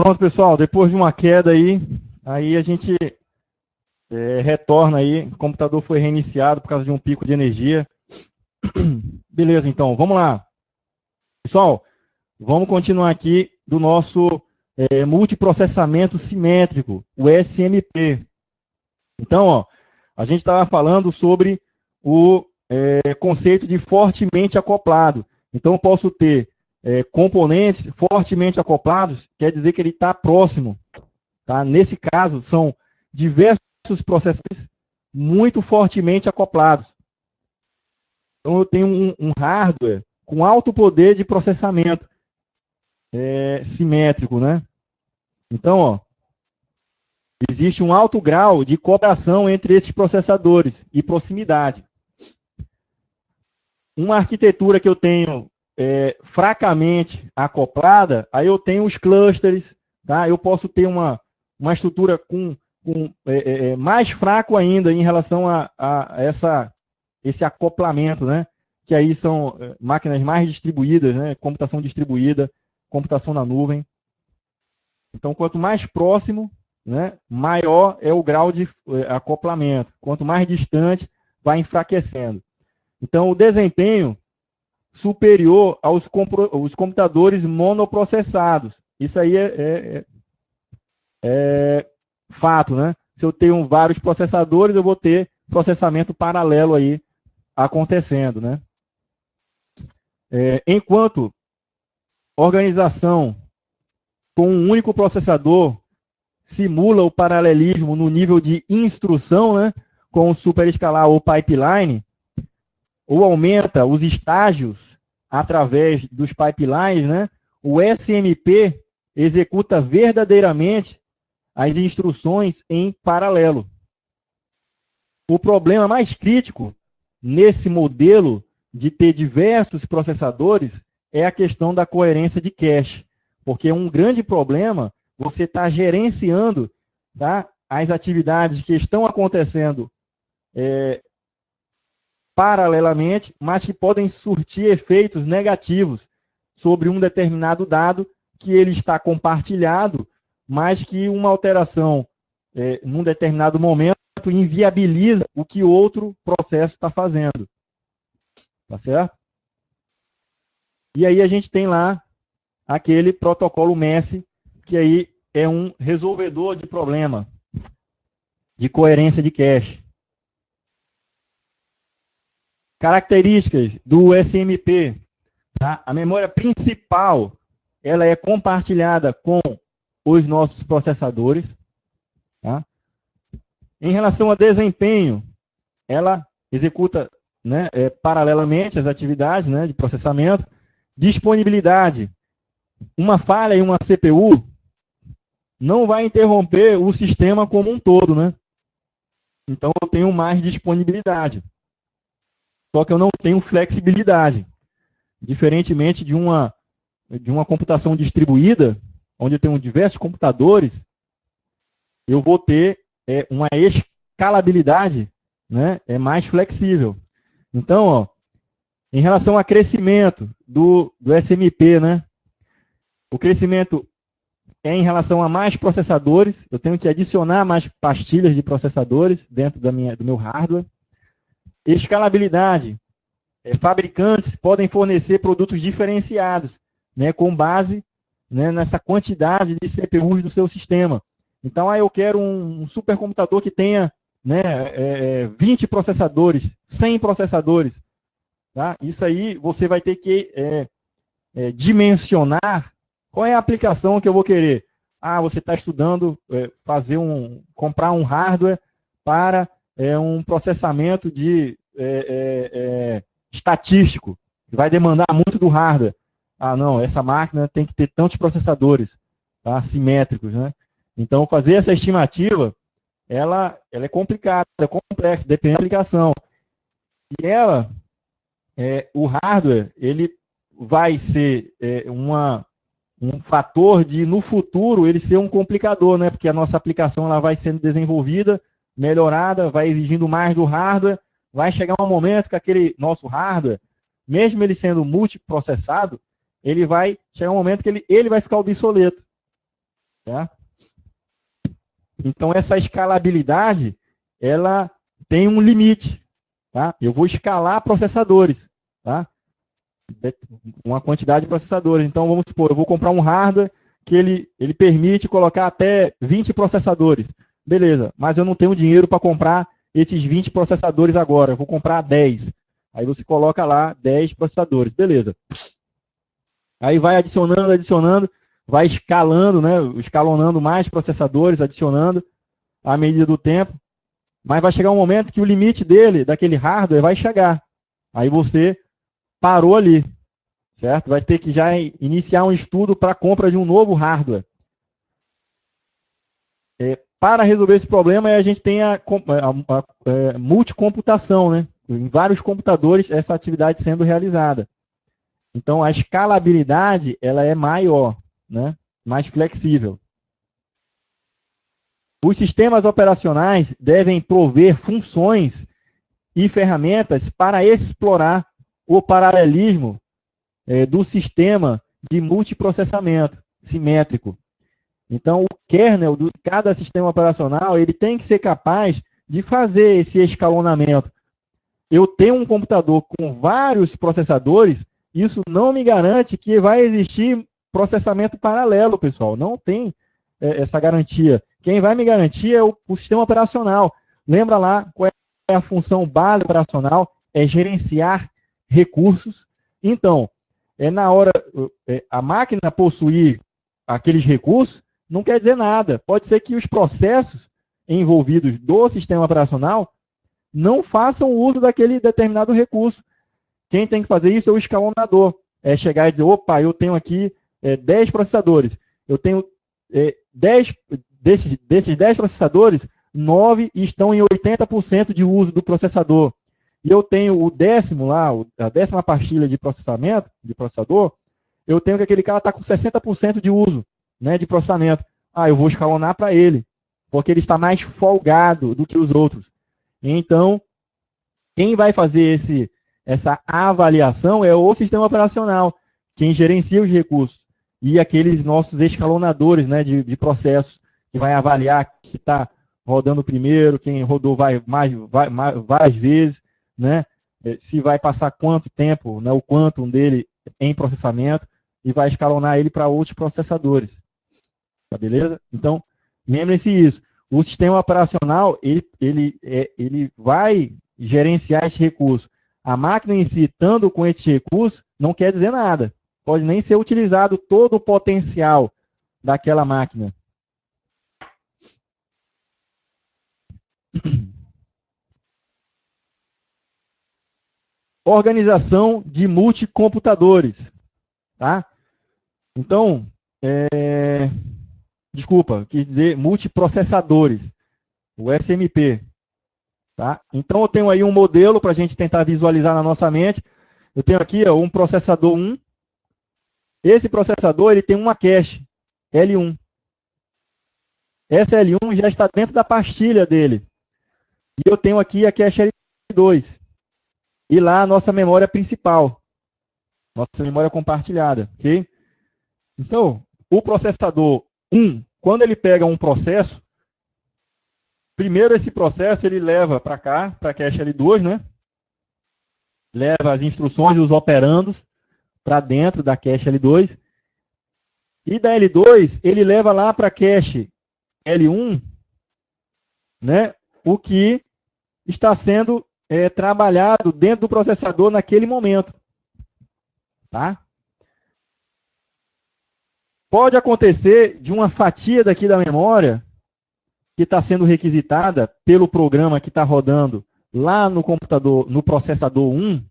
Pronto, pessoal, depois de uma queda aí a gente retorna aí, o computador foi reiniciado por causa de um pico de energia. Beleza, então, vamos lá. Pessoal, vamos continuar aqui do nosso multiprocessamento simétrico, o SMP. Então, ó, a gente estava falando sobre o conceito de fortemente acoplado. Então, eu posso ter componentes fortemente acoplados, quer dizer que ele está próximo. Tá? Nesse caso, são diversos processadores muito fortemente acoplados. Então, eu tenho um hardware com alto poder de processamento simétrico, né? Então, ó, existe um alto grau de cooperação entre esses processadores e proximidade. Uma arquitetura que eu tenho fracamente acoplada, aí eu tenho os clusters, tá? Eu posso ter uma estrutura mais fraco ainda em relação a esse acoplamento, né? Que aí são máquinas mais distribuídas, né? Computação distribuída, computação na nuvem. Então, quanto mais próximo, né, maior é o grau de acoplamento. Quanto mais distante, vai enfraquecendo. Então, o desempenho superior aos computadores monoprocessados. Isso aí é fato, né? Se eu tenho vários processadores, eu vou ter processamento paralelo aí acontecendo, né? Enquanto organização com um único processador simula o paralelismo no nível de instrução, né, com o superescalar ou pipeline, ou aumenta os estágios através dos pipelines, né, o SMP executa verdadeiramente as instruções em paralelo. O problema mais crítico nesse modelo de ter diversos processadores é a questão da coerência de cache, porque é um grande problema você está gerenciando, tá, as atividades que estão acontecendo paralelamente, mas que podem surtir efeitos negativos sobre um determinado dado que ele está compartilhado, mas que uma alteração num determinado momento inviabiliza o que outro processo está fazendo. Tá certo? E aí a gente tem lá aquele protocolo MESS, que aí é um resolvedor de problema de coerência de cache. Características do SMP. Tá? A memória principal, ela é compartilhada com os nossos processadores. Tá? Em relação a desempenho, ela executa, né, paralelamente as atividades, né, de processamento. Disponibilidade. Uma falha em uma CPU não vai interromper o sistema como um todo, né? Então, eu tenho mais disponibilidade. Só que eu não tenho flexibilidade. Diferentemente de uma computação distribuída, onde eu tenho diversos computadores, eu vou ter uma escalabilidade, né, mais flexível. Então, ó, em relação ao crescimento do SMP, né, o crescimento é em relação a mais processadores, eu tenho que adicionar mais pastilhas de processadores dentro do meu hardware. Escalabilidade, fabricantes podem fornecer produtos diferenciados, né, com base, né, nessa quantidade de CPUs do seu sistema. Então, eu quero um supercomputador que tenha, né, 20 processadores, 100 processadores. Tá? Isso aí você vai ter que dimensionar qual é a aplicação que eu vou querer. Você está estudando comprar um hardware para um processamento estatístico, que vai demandar muito do hardware. Não, essa máquina tem que ter tantos processadores, tá, simétricos, né? Então, fazer essa estimativa, ela é complicada, é complexa, depende da aplicação. E o hardware, ele vai ser um fator de, no futuro, ele ser um complicador, né? Porque a nossa aplicação ela vai sendo desenvolvida, melhorada, vai exigindo mais do hardware, vai chegar um momento que aquele nosso hardware, mesmo ele sendo multiprocessado, ele vai chegar um momento que ele vai ficar obsoleto. Tá? Então, essa escalabilidade, ela tem um limite. Tá? Eu vou escalar processadores. Tá? Uma quantidade de processadores. Então, vamos supor, eu vou comprar um hardware que ele permite colocar até 20 processadores. Beleza, mas eu não tenho dinheiro para comprar esses 20 processadores agora. Eu vou comprar 10. Aí você coloca lá 10 processadores. Beleza. Aí vai adicionando, adicionando, vai escalando, né? Escalonando mais processadores, adicionando à medida do tempo. Mas vai chegar um momento que o limite dele, daquele hardware, vai chegar. Aí você parou ali, certo? Vai ter que já iniciar um estudo para a compra de um novo hardware. Para resolver esse problema, a gente tem a multicomputação, né? Em vários computadores, essa atividade sendo realizada. Então, a escalabilidade ela é maior, né? Mais flexível. Os sistemas operacionais devem prover funções e ferramentas para explorar o paralelismo do sistema de multiprocessamento simétrico. Então, o kernel de cada sistema operacional ele tem que ser capaz de fazer esse escalonamento. Eu tenho um computador com vários processadores, isso não me garante que vai existir processamento paralelo, pessoal. Não tem essa garantia. Quem vai me garantir é o sistema operacional. Lembra lá qual é a função base operacional? É gerenciar recursos. Então, na hora a máquina possuir aqueles recursos, não quer dizer nada. Pode ser que os processos envolvidos do sistema operacional não façam uso daquele determinado recurso. Quem tem que fazer isso é o escalonador. É chegar e dizer, opa, eu tenho aqui 10 processadores. Eu tenho 10, desses 10 processadores, 9 estão em 80% de uso do processador. E eu tenho o décimo lá, a 10ª pastilha de processamento, de processador, eu tenho que aquele cara está com 60% de uso, né, de processamento. Eu vou escalonar para ele, porque ele está mais folgado do que os outros. Então, quem vai fazer essa avaliação é o sistema operacional, quem gerencia os recursos. E aqueles nossos escalonadores, né, de processos, que vai avaliar que está rodando primeiro, quem rodou várias vezes, né, se vai passar quanto tempo, né, o quantum dele em processamento, e vai escalonar ele para outros processadores. Tá beleza? Então, lembrem-se isso. O sistema operacional, ele vai gerenciar esse recurso. A máquina em si, estando com esse recurso, não quer dizer nada. Pode nem ser utilizado todo o potencial daquela máquina. Organização de multicomputadores. Tá? Então, desculpa, quis dizer multiprocessadores, o SMP. Tá? Então, eu tenho aí um modelo para a gente tentar visualizar na nossa mente. Eu tenho aqui um processador 1. Esse processador ele tem uma cache, L1. Essa L1 já está dentro da pastilha dele. E eu tenho aqui a cache L2. E lá a nossa memória principal. Nossa memória compartilhada. Okay? Então, o processador 1, quando ele pega um processo, primeiro esse processo ele leva para cá, para a cache L2, né? Leva as instruções dos operandos para dentro da cache L2. E da L2, ele leva lá para a cache L1, né? O que está sendo trabalhado dentro do processador naquele momento. Tá? Pode acontecer de uma fatia daqui da memória que está sendo requisitada pelo programa que está rodando lá no computador, no processador 1,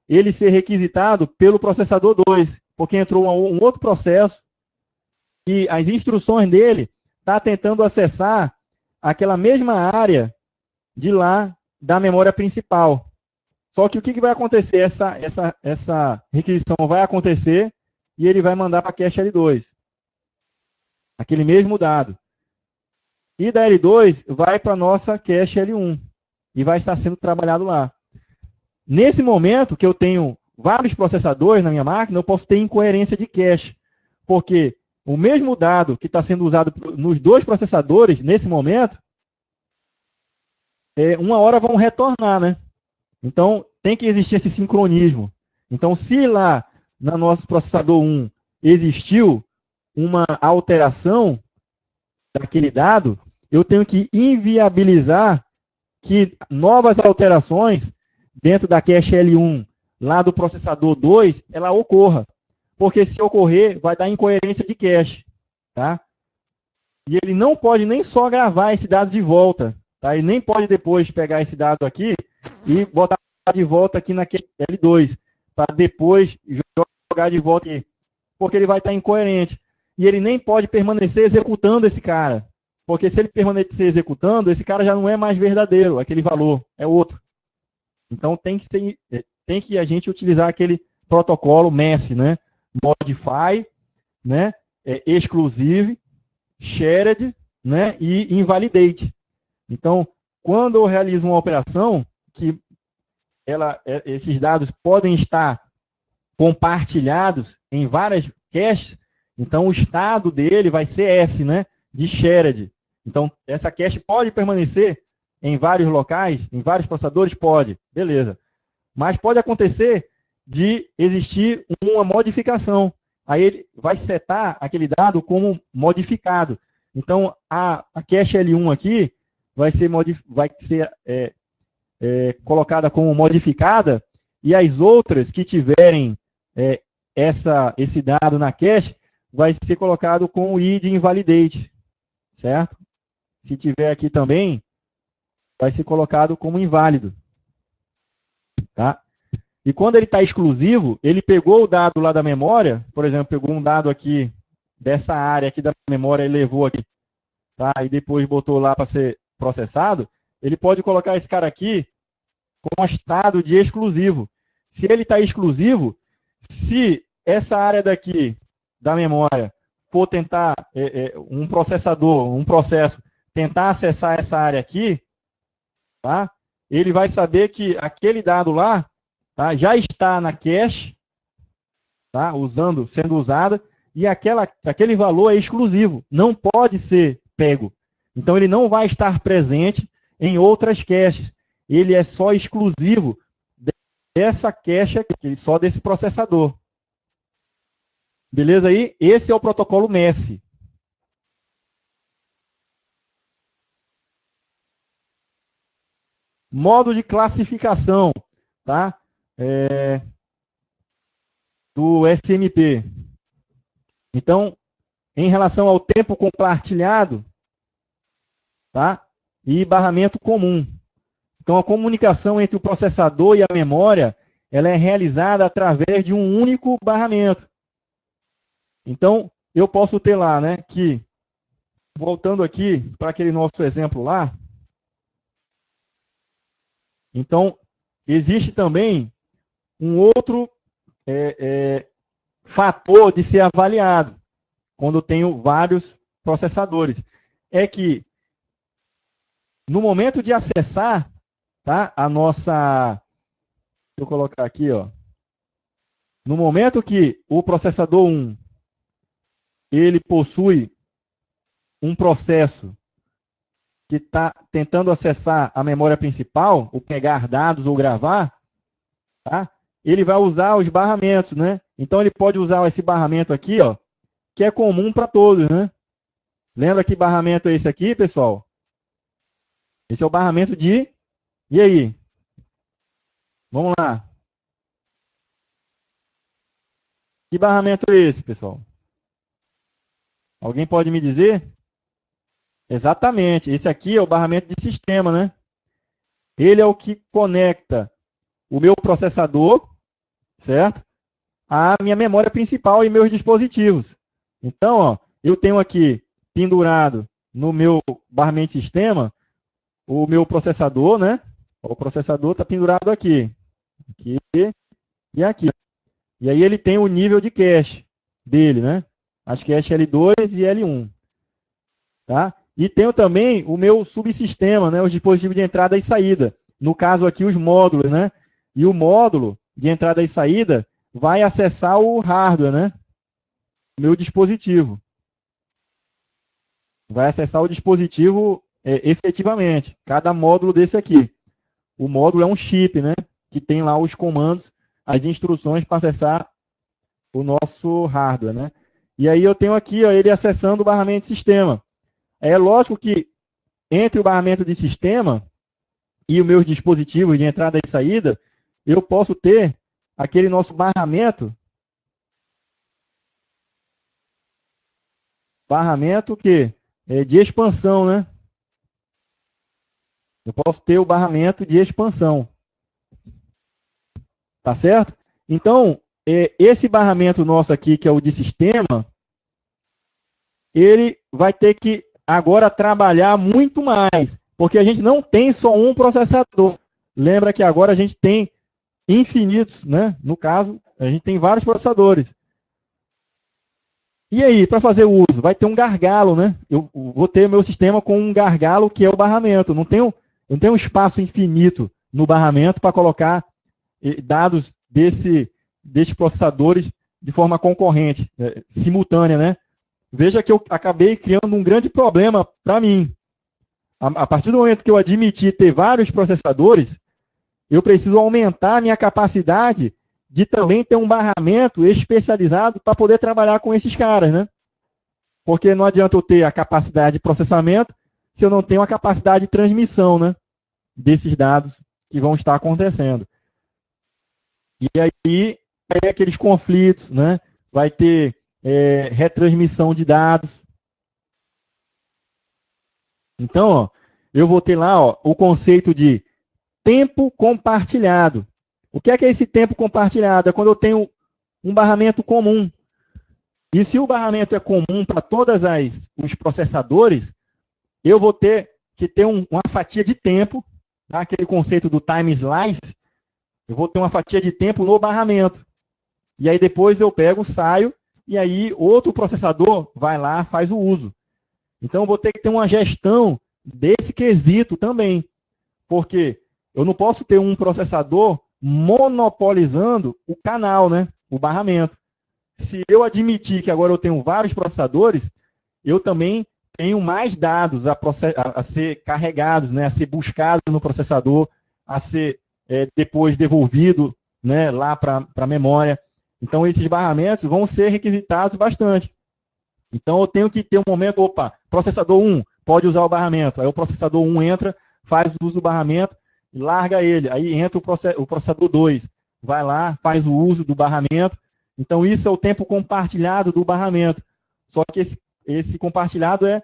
ele ser requisitado pelo processador 2, porque entrou um outro processo e as instruções dele está tentando acessar aquela mesma área de lá da memória principal. Só que o que vai acontecer? Essa requisição vai acontecer e ele vai mandar para a cache L2. Aquele mesmo dado. E da L2 vai para a nossa cache L1. E vai estar sendo trabalhado lá. Nesse momento que eu tenho vários processadores na minha máquina, eu posso ter incoerência de cache. Porque o mesmo dado que está sendo usado nos dois processadores, nesse momento, uma hora vão retornar, né? Então, tem que existir esse sincronismo. Então, se lá no nosso processador 1 existiu uma alteração daquele dado, eu tenho que inviabilizar que novas alterações dentro da cache L1, lá do processador 2, ela ocorra. Porque se ocorrer, vai dar incoerência de cache. Tá? E ele não pode nem só gravar esse dado de volta. Tá? Ele nem pode depois pegar esse dado aqui e botar de volta aqui na L2, para depois jogar de volta aqui. Porque ele vai estar incoerente. E ele nem pode permanecer executando esse cara. Porque se ele permanecer executando, esse cara já não é mais verdadeiro, aquele valor, é outro. Então tem que a gente utilizar aquele protocolo MESS, né? Modify, né? Exclusive, shared, né? E invalidate. Então, quando eu realizo uma operação que esses dados podem estar compartilhados em várias caches, então o estado dele vai ser S, né? De shared. Então, essa cache pode permanecer em vários locais, em vários processadores? Pode, beleza. Mas pode acontecer de existir uma modificação. Aí ele vai setar aquele dado como modificado. Então, a cache L1 aqui vai ser colocada como modificada, e as outras que tiverem esse dado na cache vai ser colocado com o I de invalidate, certo? Se tiver aqui também, vai ser colocado como inválido. Tá? E quando ele está exclusivo, ele pegou o dado lá da memória, por exemplo, pegou um dado aqui dessa área aqui da memória e levou aqui, tá? E depois botou lá para ser processado, ele pode colocar esse cara aqui com estado de exclusivo. Se ele está exclusivo, se essa área daqui da memória for tentar, um processador, um processo, tentar acessar essa área aqui, tá? Ele vai saber que aquele dado lá, tá? Já está na cache, tá? Sendo usada, e aquele valor é exclusivo, não pode ser pego. Então, ele não vai estar presente em outras caches. Ele é só exclusivo dessa cache aqui, só desse processador. Beleza aí? Esse é o protocolo MESS. Modo de classificação, tá? Do SMP. Então, em relação ao tempo compartilhado, tá? E barramento comum. Então, a comunicação entre o processador e a memória, ela é realizada através de um único barramento. Então, eu posso ter lá, né, que, voltando aqui para aquele nosso exemplo lá, então, existe também um outro fator de ser avaliado, quando eu tenho vários processadores. É que, no momento de acessar, tá, a nossa... Deixa eu colocar aqui, ó. No momento que o processador 1, ele possui um processo que está tentando acessar a memória principal, ou pegar dados ou gravar, tá? Ele vai usar os barramentos, né? Então, ele pode usar esse barramento aqui, ó, que é comum para todos, né? Lembra que barramento é esse aqui, pessoal? Esse é o barramento de... E aí? Vamos lá. Que barramento é esse, pessoal? Alguém pode me dizer? Exatamente. Esse aqui é o barramento de sistema, né? Ele é o que conecta o meu processador, certo? A minha memória principal e meus dispositivos. Então, ó, eu tenho aqui pendurado no meu barramento de sistema o meu processador, né? O processador está pendurado aqui. Aqui e aqui. E aí ele tem o nível de cache dele, né? As caches L2 e L1. Tá? E tenho também o meu subsistema, né? Os dispositivos de entrada e saída. No caso aqui, os módulos, né? E o módulo de entrada e saída vai acessar o hardware, né? Meu dispositivo. vai acessar o dispositivo efetivamente, cada módulo desse aqui. O módulo é um chip, né, que tem lá os comandos, as instruções para acessar o nosso hardware, né. E aí eu tenho aqui, ó, ele acessando o barramento de sistema. É lógico que entre o barramento de sistema e os meus dispositivos de entrada e saída, eu posso ter aquele nosso barramento que é de expansão, né? Eu posso ter o barramento de expansão. Tá certo? Então, esse barramento nosso aqui, que é o de sistema, ele vai ter que agora trabalhar muito mais, porque a gente não tem só um processador. Lembra que agora a gente tem infinitos, né? No caso, a gente tem vários processadores. E aí, para fazer o uso, vai ter um gargalo, né? Eu vou ter o meu sistema com um gargalo que é o barramento. Eu não tenho um espaço infinito no barramento para colocar dados desses processadores de forma concorrente, simultânea, né? Veja que eu acabei criando um grande problema para mim. A partir do momento que eu admiti ter vários processadores, eu preciso aumentar a minha capacidade de também ter um barramento especializado para poder trabalhar com esses caras, né? Porque não adianta eu ter a capacidade de processamento se eu não tenho a capacidade de transmissão, né, desses dados que vão estar acontecendo. E aí, aqueles conflitos, né? Vai ter retransmissão de dados. Então, ó, eu vou ter lá, ó, o conceito de tempo compartilhado. O que é esse tempo compartilhado? É quando eu tenho um barramento comum. E se o barramento é comum para todos os processadores, eu vou ter que ter uma fatia de tempo, tá? Aquele conceito do time slice, eu vou ter uma fatia de tempo no barramento. E aí depois eu pego, saio, e aí outro processador vai lá, faz o uso. Então eu vou ter que ter uma gestão desse quesito também. Porque eu não posso ter um processador monopolizando o canal, né? O barramento. Se eu admitir que agora eu tenho vários processadores, eu também tenho mais dados a ser carregados, né? A ser buscados no processador, a ser depois devolvido, né? Lá para a memória. Então esses barramentos vão ser requisitados bastante. Então eu tenho que ter um momento, opa, processador 1 pode usar o barramento. Aí o processador 1 entra, faz o uso do barramento, larga ele. Aí entra o processador 2, vai lá, faz o uso do barramento. Então isso é o tempo compartilhado do barramento. Só que esse compartilhado é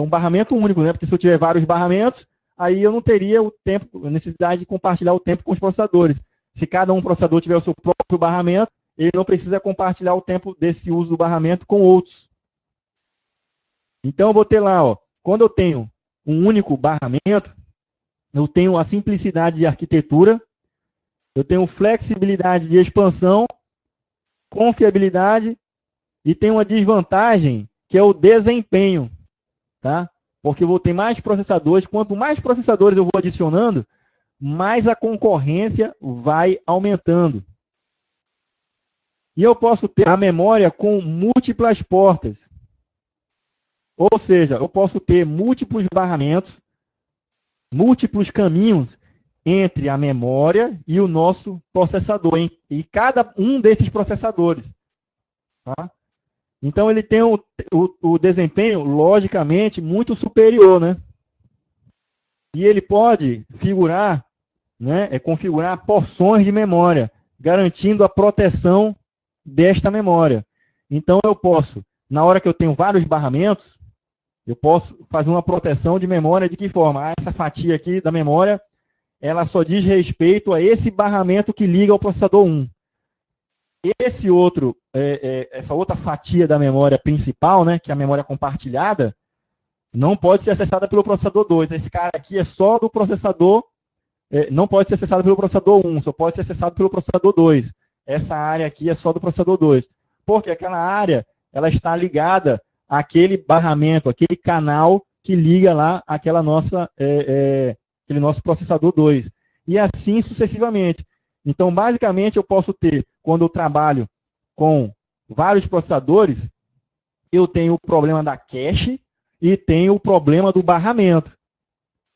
um barramento único, né? Porque se eu tiver vários barramentos, aí eu não teria a necessidade de compartilhar o tempo com os processadores. Se cada um processador tiver o seu próprio barramento, ele não precisa compartilhar o tempo desse uso do barramento com outros. Então, eu vou ter lá, ó, quando eu tenho um único barramento, eu tenho a simplicidade de arquitetura, eu tenho flexibilidade de expansão, confiabilidade e tenho uma desvantagem, que é o desempenho, tá? Porque eu vou ter mais processadores, quanto mais processadores eu vou adicionando, mais a concorrência vai aumentando. E eu posso ter a memória com múltiplas portas. Ou seja, eu posso ter múltiplos barramentos, múltiplos caminhos entre a memória e o nosso processador, e cada um desses processadores. Tá? Então, ele tem o desempenho, logicamente, muito superior, né? E ele pode figurar, né, configurar porções de memória, garantindo a proteção desta memória. Então, eu posso, na hora que eu tenho vários barramentos, eu posso fazer uma proteção de memória de que forma? Essa fatia aqui da memória, ela só diz respeito a esse barramento que liga ao processador 1. Essa outra fatia da memória principal, né, que é a memória compartilhada, não pode ser acessada pelo processador 2. Esse cara aqui é só do processador, não pode ser acessado pelo processador 1, só pode ser acessado pelo processador 2. Essa área aqui é só do processador 2. Porque aquela área, ela está ligada àquele barramento, aquele canal que liga lá aquele nosso processador 2. E assim sucessivamente. Então, basicamente, eu posso ter, quando eu trabalho com vários processadores, eu tenho o problema da cache, e tem o problema do barramento,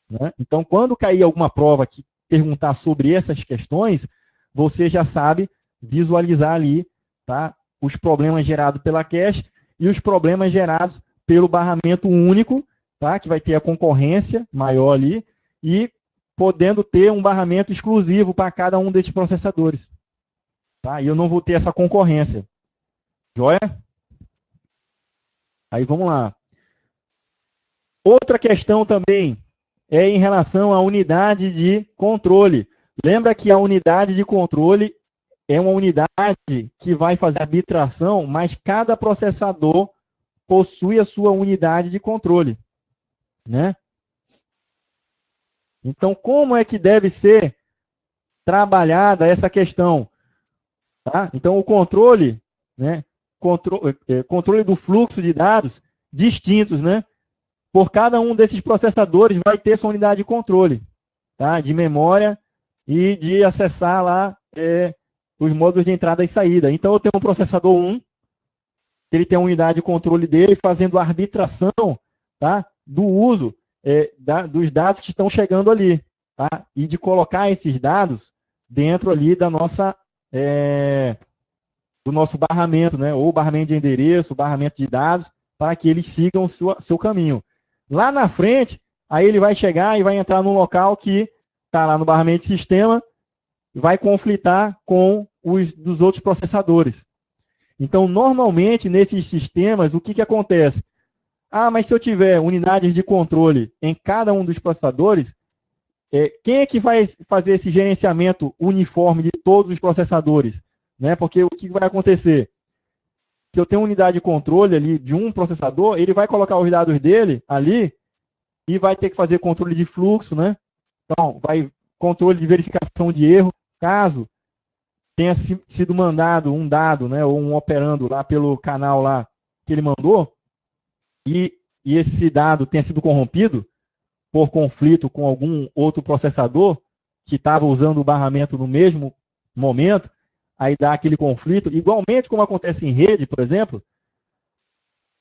né? Então, quando cair alguma prova que perguntar sobre essas questões, você já sabe visualizar ali, tá, os problemas gerados pela cache e os problemas gerados pelo barramento único, tá, que vai ter a concorrência maior ali, e podendo ter um barramento exclusivo para cada um desses processadores. Tá? E eu não vou ter essa concorrência. Joia? Aí vamos lá. Outra questão também é em relação à unidade de controle. Lembra que a unidade de controle é uma unidade que vai fazer arbitração, mas cada processador possui a sua unidade de controle, né? Então, como é que deve ser trabalhada essa questão? Tá? Então, o controle, né? Controle do fluxo de dados distintos, né? Por cada um desses processadores vai ter sua unidade de controle, tá? De memória e de acessar lá os módulos de entrada e saída. Então, eu tenho um processador 1, ele tem a unidade de controle dele, fazendo a arbitração, tá, do uso dos dados que estão chegando ali, tá? E de colocar esses dados dentro ali da nossa, do nosso barramento, né? Ou barramento de endereço, barramento de dados, para que eles sigam o seu caminho. Lá na frente, aí ele vai chegar e vai entrar num local que está lá no barramento de sistema, vai conflitar com os dos outros processadores. Então, normalmente, nesses sistemas, o que acontece? Ah, mas se eu tiver unidades de controle em cada um dos processadores, quem é que vai fazer esse gerenciamento uniforme de todos os processadores? Né? Porque o que vai acontecer? Se eu tenho unidade de controle ali de um processador, ele vai colocar os dados dele ali e vai ter que fazer controle de fluxo, né? Então, controle de verificação de erro, caso tenha sido mandado um dado, né, ou um operando lá pelo canal lá que ele mandou, e esse dado tenha sido corrompido por conflito com algum outro processador que estava usando o barramento no mesmo momento, aí dá aquele conflito. Igualmente, como acontece em rede, por exemplo,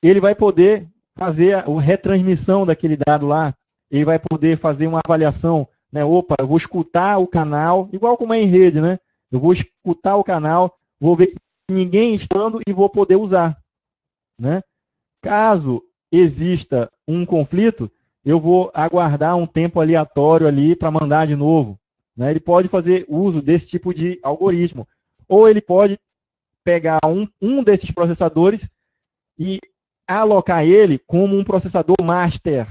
ele vai poder fazer a retransmissão daquele dado lá, ele vai poder fazer uma avaliação, né, opa, eu vou escutar o canal, igual como é em rede, né? Eu vou escutar o canal, vou ver ninguém estando e vou poder usar, né? Caso exista um conflito, eu vou aguardar um tempo aleatório ali para mandar de novo, né? Ele pode fazer uso desse tipo de algoritmo. Ou ele pode pegar um desses processadores e alocar ele como um processador master.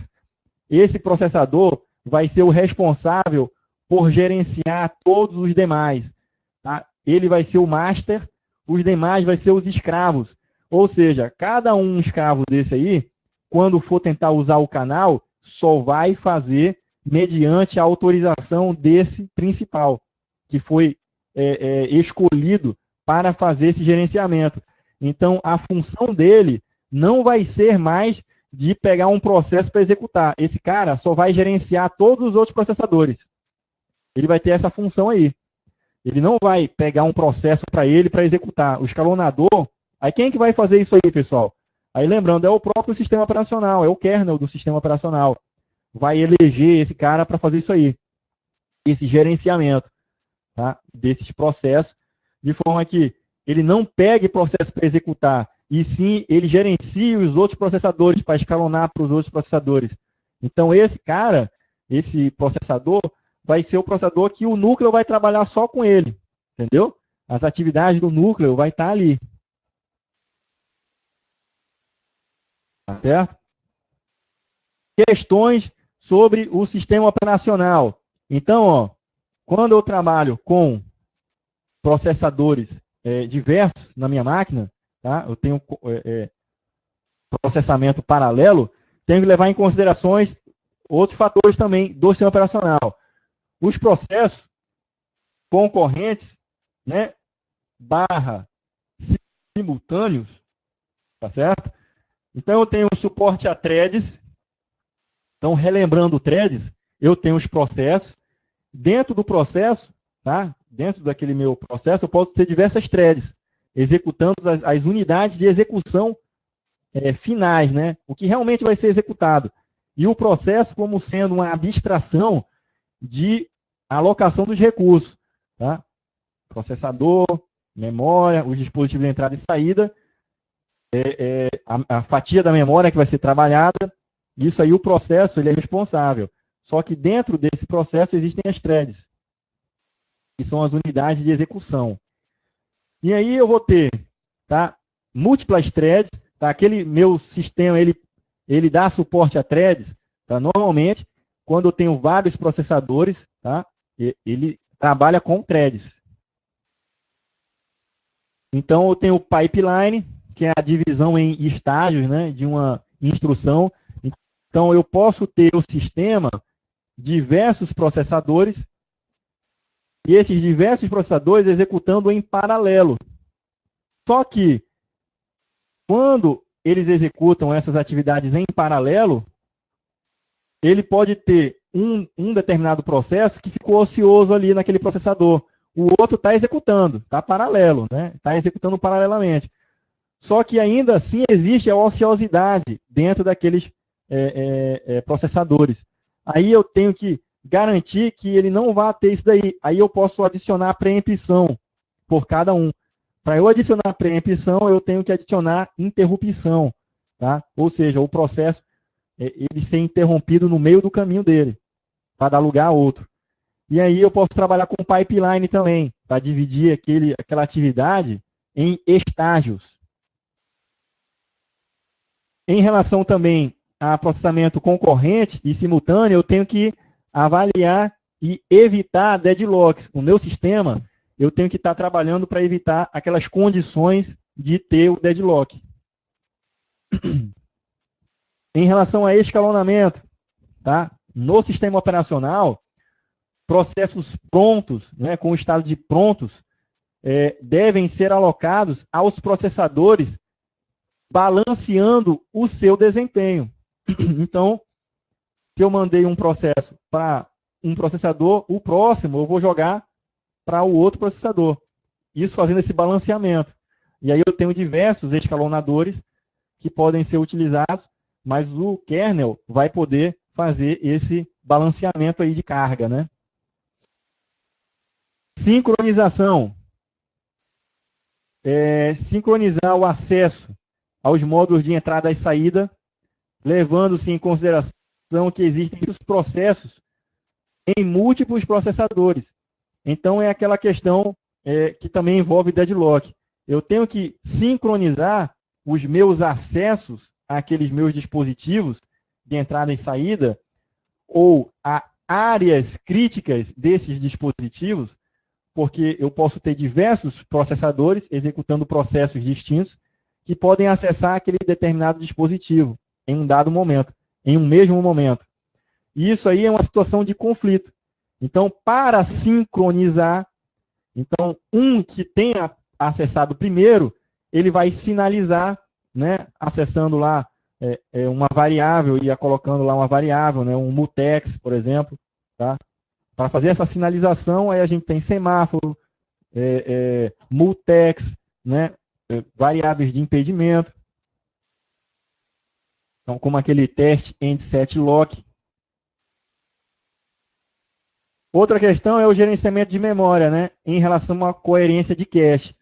Esse processador vai ser o responsável por gerenciar todos os demais. Tá? Ele vai ser o master, os demais vai ser os escravos. Ou seja, cada um escravo desse aí, quando for tentar usar o canal, só vai fazer mediante a autorização desse principal, que foi escolhido para fazer esse gerenciamento. Então, a função dele não vai ser mais de pegar um processo para executar. Esse cara só vai gerenciar todos os outros processadores. Ele vai ter essa função aí. Ele não vai pegar um processo para ele para executar. O escalonador, aí quem que vai fazer isso aí, pessoal? Aí lembrando, é o próprio sistema operacional, é o kernel do sistema operacional. Vai eleger esse cara para fazer isso aí. Esse gerenciamento, tá, desses processos, de forma que ele não pegue processo para executar, e sim ele gerencie os outros processadores para escalonar para os outros processadores. Então esse cara, esse processador, vai ser o processador que o núcleo vai trabalhar só com ele, entendeu? As atividades do núcleo vai estar ali. Tá certo? Questões sobre o sistema operacional. Então, ó, quando eu trabalho com processadores diversos na minha máquina, tá? Eu tenho processamento paralelo, tenho que levar em considerações outros fatores também do sistema operacional. Os processos concorrentes, né, barra simultâneos, tá certo? Então, eu tenho suporte a threads. Então, relembrando threads, eu tenho os processos. Dentro do processo, tá? Dentro daquele meu processo, eu posso ter diversas threads, executando as unidades de execução finais, né? O que realmente vai ser executado. E o processo como sendo uma abstração de alocação dos recursos, tá? Processador, memória, os dispositivos de entrada e saída, a fatia da memória que vai ser trabalhada, isso aí o processo ele é responsável. Só que dentro desse processo existem as threads, que são as unidades de execução. E aí eu vou ter, tá, múltiplas threads, tá? Aquele meu sistema, ele dá suporte a threads, tá? Normalmente, quando eu tenho vários processadores, tá? Ele trabalha com threads. Então, eu tenho o pipeline, que é a divisão em estágios, né, de uma instrução. Então, eu posso ter o sistema, diversos processadores, e esses diversos processadores executando em paralelo. Só que, quando eles executam essas atividades em paralelo, ele pode ter um determinado processo que ficou ocioso ali naquele processador. O outro está executando, está paralelo, né? Está executando paralelamente. Só que ainda assim existe a ociosidade dentro daqueles processadores. Aí eu tenho que garantir que ele não vá ter isso daí. Aí eu posso adicionar preempção por cada um. Para eu adicionar preempção, eu tenho que adicionar interrupção, tá? Ou seja, o processo ele ser interrompido no meio do caminho dele, para dar lugar a outro. E aí eu posso trabalhar com pipeline também, para dividir aquela atividade em estágios. Em relação também a processamento concorrente e simultâneo, eu tenho que avaliar e evitar deadlocks. No meu sistema, eu tenho que estar trabalhando para evitar aquelas condições de ter o deadlock. Em relação a escalonamento, tá? No sistema operacional, processos prontos, né, com o estado de prontos, devem ser alocados aos processadores, balanceando o seu desempenho. Então, se eu mandei um processo para um processador, o próximo eu vou jogar para o outro processador. Isso fazendo esse balanceamento. E aí eu tenho diversos escalonadores que podem ser utilizados, mas o kernel vai poder fazer esse balanceamento aí de carga, né? Sincronização. Sincronizar o acesso aos módulos de entrada e saída, levando-se em consideração que existem muitos processos em múltiplos processadores. Então, é aquela questão que também envolve deadlock. Eu tenho que sincronizar os meus acessos àqueles meus dispositivos de entrada e saída, ou a áreas críticas desses dispositivos, porque eu posso ter diversos processadores executando processos distintos que podem acessar aquele determinado dispositivo em um dado momento, em um mesmo momento. E isso aí é uma situação de conflito. Então, para sincronizar, então, um que tenha acessado primeiro, ele vai sinalizar, né, acessando lá uma variável, ia colocando lá uma variável, né, um mutex, por exemplo, tá? Para fazer essa sinalização, aí a gente tem semáforo, mutex, né, variáveis de impedimento, então, como aquele teste end-set lock. Outra questão é o gerenciamento de memória, né, em relação à coerência de cache.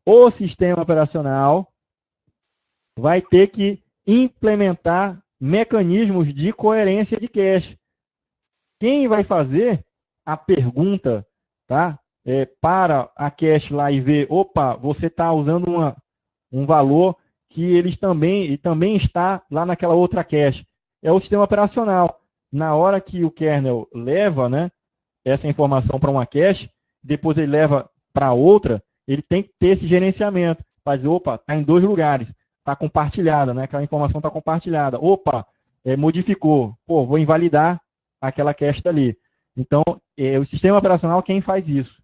O sistema operacional vai ter que implementar mecanismos de coerência de cache. Quem vai fazer a pergunta, tá, para a cache lá e ver, opa, você está usando um valor que eles também está lá naquela outra cache. É o sistema operacional. Na hora que o kernel leva, né, essa informação para uma cache, depois ele leva para outra, ele tem que ter esse gerenciamento. Faz, opa, está em 2 lugares, está compartilhada, né? Aquela informação está compartilhada. Opa, modificou, pô, vou invalidar aquela cache dali. Então, o sistema operacional quem faz isso.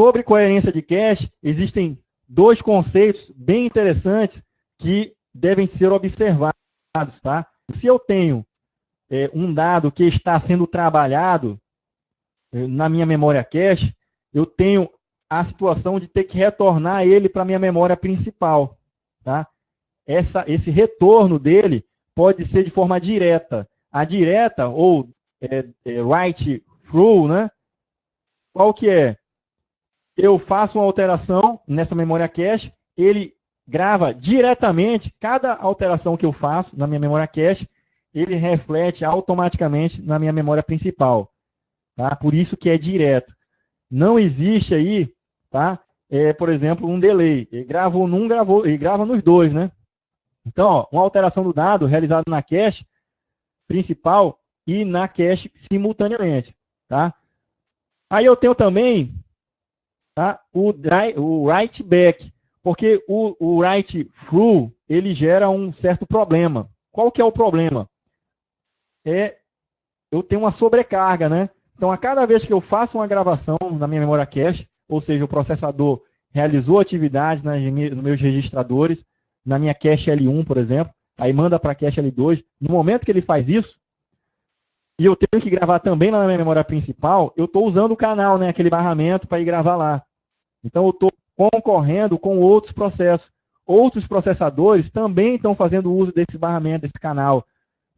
Sobre coerência de cache, existem 2 conceitos bem interessantes que devem ser observados, tá? Se eu tenho um dado que está sendo trabalhado na minha memória cache, eu tenho a situação de ter que retornar ele para a minha memória principal. Tá? Esse retorno dele pode ser de forma direta. A direta, ou write through, né? Qual que é? Eu faço uma alteração nessa memória cache, ele grava diretamente, cada alteração que eu faço na minha memória cache, ele reflete automaticamente na minha memória principal. Tá? Por isso que é direto. Não existe aí, tá? Por exemplo, um delay. Ele gravou num, ele grava nos dois, né? Então, ó, uma alteração do dado realizada na cache principal e na cache simultaneamente. Tá? Aí eu tenho também, tá, o write back, porque o write through, ele gera um certo problema. Qual que é o problema? Eu tenho uma sobrecarga, né? Então, a cada vez que eu faço uma gravação na minha memória cache, ou seja, o processador realizou atividades nos meus registradores, na minha cache L1, por exemplo, aí manda para a cache L2, no momento que ele faz isso, e eu tenho que gravar também na minha memória principal, eu estou usando o canal, né, aquele barramento para ir gravar lá. Então, eu estou concorrendo com outros processos. Outros processadores também estão fazendo uso desse barramento, desse canal.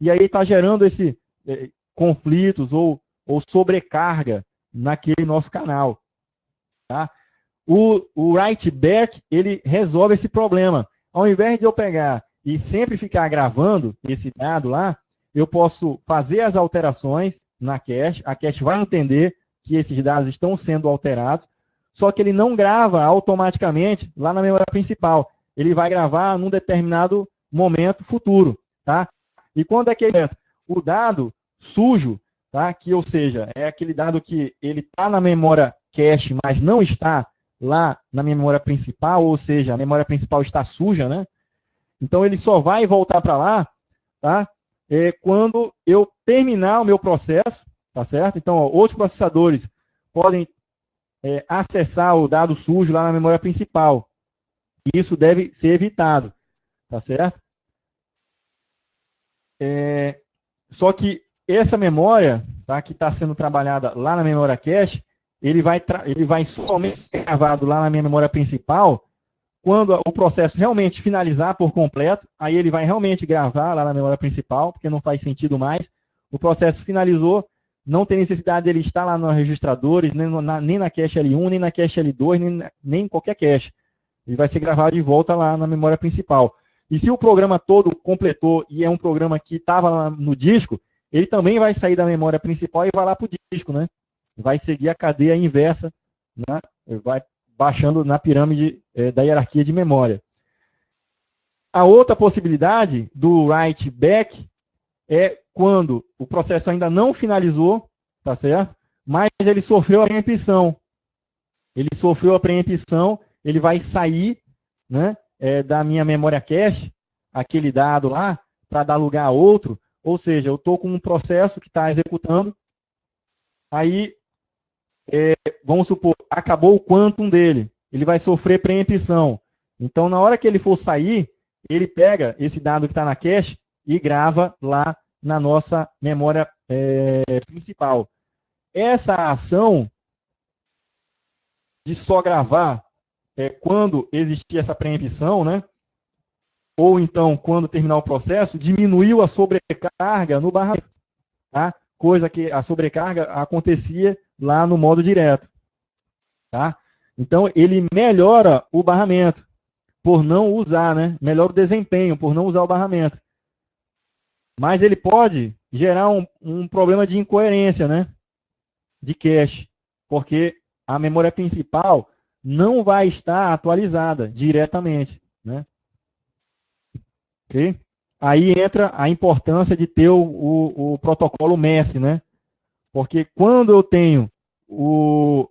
E aí está gerando esse conflitos ou sobrecarga naquele nosso canal. Tá? O write back, ele resolve esse problema. Ao invés de eu pegar e sempre ficar gravando esse dado lá, eu posso fazer as alterações na cache, a cache vai entender que esses dados estão sendo alterados, só que ele não grava automaticamente lá na memória principal. Ele vai gravar num determinado momento futuro. Tá? E quando é que o dado sujo, tá? Que, ou seja, é aquele dado que ele está na memória cache, mas não está lá na minha memória principal, ou seja, a memória principal está suja, né? Então, ele só vai voltar para lá, tá? Quando eu terminar o meu processo, tá certo? Então, ó, outros processadores podem acessar o dado sujo lá na memória principal. Isso deve ser evitado, tá certo? Só que essa memória, tá, que está sendo trabalhada lá na memória cache, ele vai somente ser gravado lá na minha memória principal quando o processo realmente finalizar por completo. Aí ele vai realmente gravar lá na memória principal, porque não faz sentido mais. O processo finalizou, não tem necessidade dele estar lá nos registradores, nem na cache L1, nem na cache L2, nem em qualquer cache. Ele vai ser gravado de volta lá na memória principal. E se o programa todo completou e é um programa que estava no disco, ele também vai sair da memória principal e vai lá para o disco, né? Vai seguir a cadeia inversa, né? Vai baixando na pirâmide da hierarquia de memória. A outra possibilidade do write back é quando o processo ainda não finalizou, tá certo? Mas ele sofreu a preempção. Ele sofreu a preempção, ele vai sair, né, da minha memória cache, aquele dado lá, para dar lugar a outro. Ou seja, eu estou com um processo que está executando, aí, vamos supor, acabou o quantum dele, ele vai sofrer preempção. Então, na hora que ele for sair, ele pega esse dado que está na cache e grava lá na nossa memória principal. Essa ação de só gravar quando existir essa preempção, né? Ou então, quando terminar o processo, diminuiu a sobrecarga no barramento, tá? Coisa que a sobrecarga acontecia lá no modo direto. Tá? Então, ele melhora o barramento por não usar, né? Melhora o desempenho por não usar o barramento. Mas ele pode gerar um problema de incoerência, né? De cache, porque a memória principal não vai estar atualizada diretamente, né? Okay? Aí entra a importância de ter o protocolo MESS, né? Porque quando eu tenho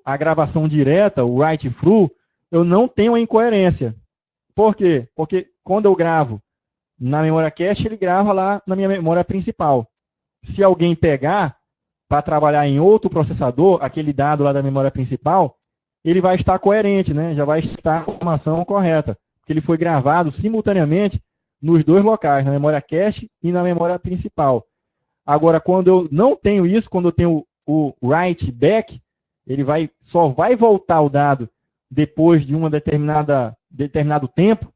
a gravação direta, o write through, eu não tenho a incoerência. Por quê? Porque quando eu gravo na memória cache, ele grava lá na minha memória principal. Se alguém pegar para trabalhar em outro processador, aquele dado lá da memória principal, ele vai estar coerente, né? Já vai estar a informação correta. Porque ele foi gravado simultaneamente nos dois locais, na memória cache e na memória principal. Agora, quando eu não tenho isso, quando eu tenho o write back, ele só vai voltar o dado depois de uma determinado tempo.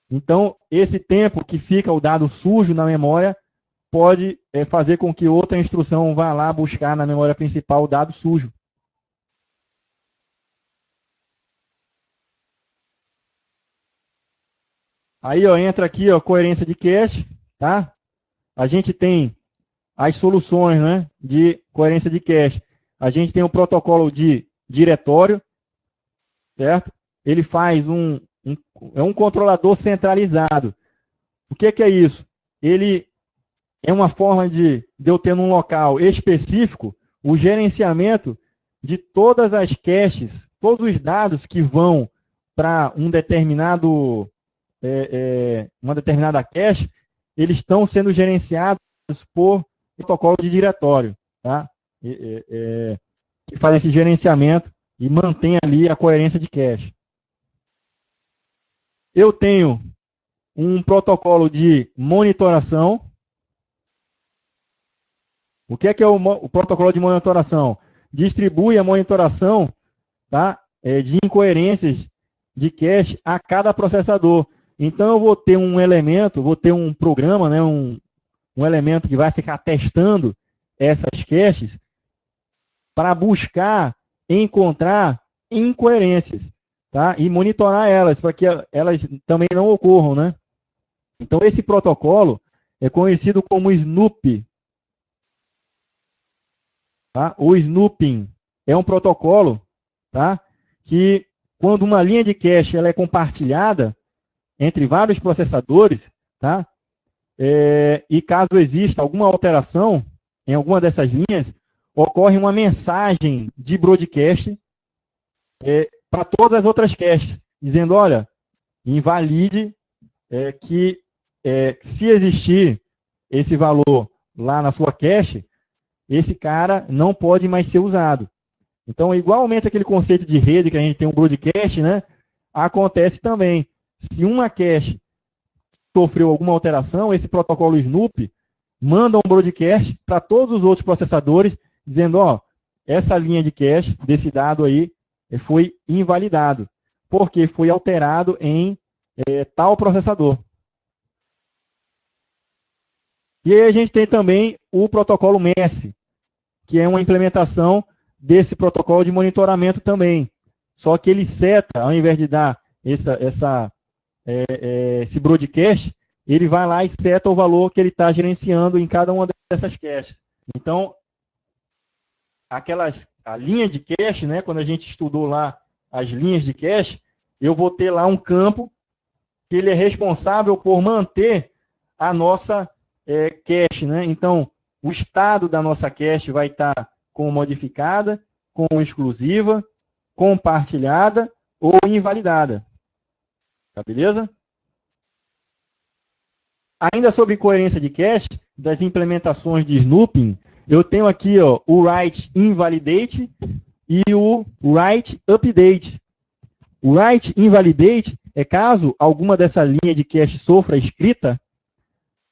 Então, esse tempo que fica o dado sujo na memória pode fazer com que outra instrução vá lá buscar na memória principal o dado sujo. Aí, ó, entra aqui, ó, coerência de cache, tá? A gente tem as soluções, né, de coerência de cache. A gente tem o protocolo de diretório, certo? Ele faz é um controlador centralizado. O que é isso? Ele é uma forma de eu ter num local específico o gerenciamento de todas as caches, todos os dados que vão para uma determinada cache, eles estão sendo gerenciados por protocolo de diretório, tá? Que faz esse gerenciamento e mantém ali a coerência de cache. Eu tenho um protocolo de monitoração. O que é o protocolo de monitoração? Distribui a monitoração, tá, de incoerências de cache a cada processador. Então, eu vou ter um elemento, vou ter um programa, né, um elemento que vai ficar testando essas caches para buscar encontrar incoerências, tá, e monitorar elas, para que elas também não ocorram, né? Então, esse protocolo é conhecido como Snoop. Tá? O snooping é um protocolo, tá, que, quando uma linha de cache ela é compartilhada entre vários processadores, tá, e caso exista alguma alteração em alguma dessas linhas, ocorre uma mensagem de broadcast para todas as outras caches, dizendo, olha, invalide que se existir esse valor lá na sua cache, esse cara não pode mais ser usado. Então, igualmente aquele conceito de rede que a gente tem um broadcast, né, acontece também. Se uma cache sofreu alguma alteração, esse protocolo Snoop manda um broadcast para todos os outros processadores, dizendo, ó, essa linha de cache desse dado aí foi invalidado, porque foi alterado em tal processador. E aí a gente tem também o protocolo MESS, que é uma implementação desse protocolo de monitoramento também. Só que ele seta, ao invés de dar esse broadcast, ele vai lá e seta o valor que ele está gerenciando em cada uma dessas caches. Então, a linha de cache, né, quando a gente estudou lá as linhas de cache, eu vou ter lá um campo que ele é responsável por manter a nossa cache, né? Então, o estado da nossa cache vai estar com modificada, com exclusiva, compartilhada ou invalidada. Tá, beleza? Ainda sobre coerência de cache, das implementações de snooping, eu tenho aqui, ó, o write invalidate e o write update. O write invalidate é caso alguma dessa linha de cache sofra escrita,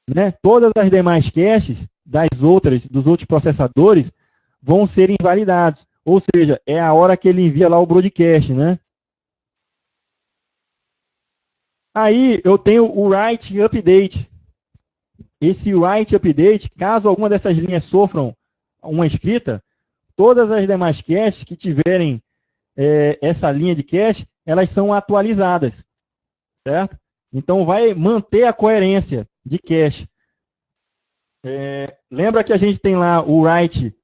né, todas as demais caches dos outros processadores vão ser invalidados. Ou seja, é a hora que ele envia lá o broadcast, né? Aí eu tenho o write update. Esse write update, caso alguma dessas linhas sofram uma escrita, todas as demais caches que tiverem essa linha de cache, elas são atualizadas, certo? Então vai manter a coerência de cache. Lembra que a gente tem lá o write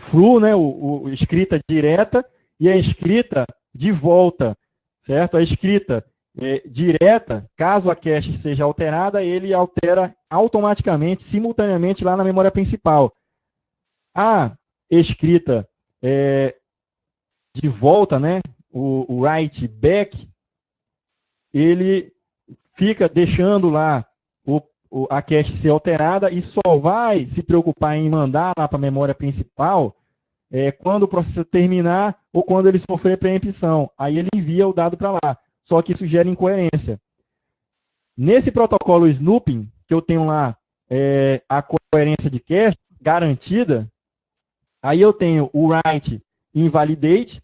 through, né, o escrita direta, e a escrita de volta, certo? A escrita direta, caso a cache seja alterada, ele altera automaticamente, simultaneamente lá na memória principal. A escrita de volta, né, o write back, ele fica deixando lá a cache ser alterada e só vai se preocupar em mandar lá para a memória principal quando o processo terminar ou quando ele sofrer preempção. Aí ele envia o dado para lá. Só que isso gera incoerência. Nesse protocolo snooping, que eu tenho lá a coerência de cache garantida, aí eu tenho o write invalidate.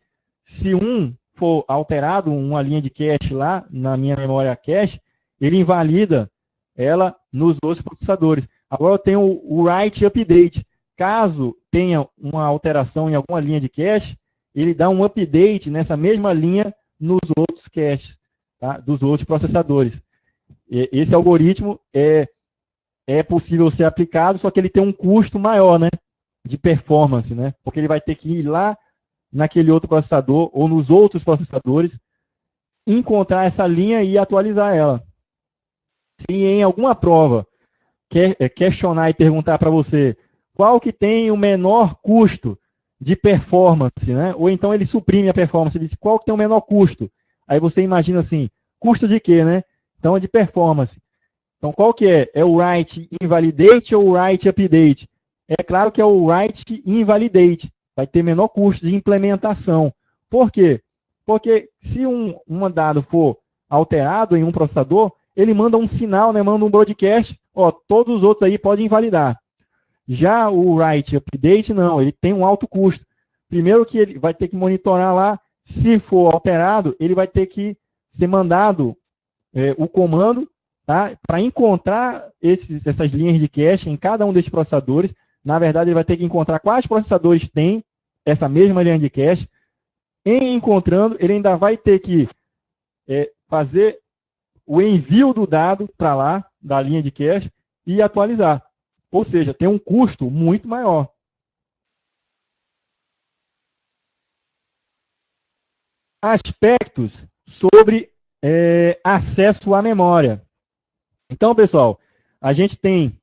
se um for alterado, uma linha de cache lá na minha memória cache, ele invalida ela nos outros processadores. Agora eu tenho o write update. Caso tenha uma alteração em alguma linha de cache, ele dá um update nessa mesma linha nos outros caches, tá? Dos outros processadores. Esse algoritmo é possível ser aplicado, só que ele tem um custo maior, né, de performance, né? Porque ele vai ter que ir lá naquele outro processador ou nos outros processadores, encontrar essa linha e atualizar ela. Se em alguma prova questionar e perguntar para você qual que tem o menor custo de performance, né? Ou então ele suprime a performance, ele diz qual que tem o menor custo. Aí você imagina assim, custo de quê, né? Então é de performance. Então qual que é? É o write invalidate ou o write update? É claro que é o write invalidate. Vai ter menor custo de implementação. Por quê? Porque se um dado for alterado em um processador, ele manda um sinal, né? Manda um broadcast, ó, todos os outros aí podem invalidar. Já o write update, não, ele tem um alto custo. Primeiro que ele vai ter que monitorar lá, se for alterado, ele vai ter que ser mandado o comando, tá? Para encontrar essas linhas de cache em cada um desses processadores. Na verdade, ele vai ter que encontrar quais processadores têm essa mesma linha de cache. Em encontrando, ele ainda vai ter que fazer o envio do dado para lá, da linha de cache, e atualizar. Ou seja, tem um custo muito maior. Aspectos sobre acesso à memória. Então, pessoal, a gente tem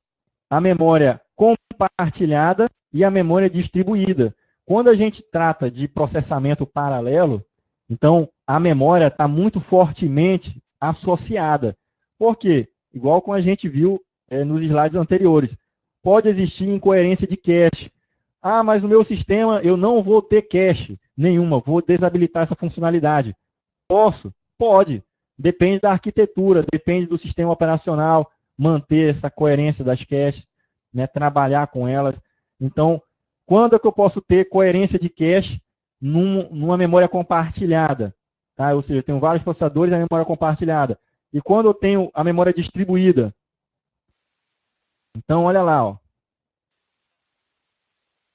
a memória compartilhada e a memória distribuída. Quando a gente trata de processamento paralelo, então a memória está muito fortemente associada. Por quê? Igual como a gente viu nos slides anteriores. Pode existir incoerência de cache. Ah, mas no meu sistema eu não vou ter cache nenhuma, vou desabilitar essa funcionalidade. Posso? Pode. Depende da arquitetura, depende do sistema operacional, manter essa coerência das caches, né, trabalhar com elas. Então, quando é que eu posso ter coerência de cache numa memória compartilhada? Tá? Ou seja, eu tenho vários processadores na memória compartilhada. E quando eu tenho a memória distribuída? Então, olha lá, ó.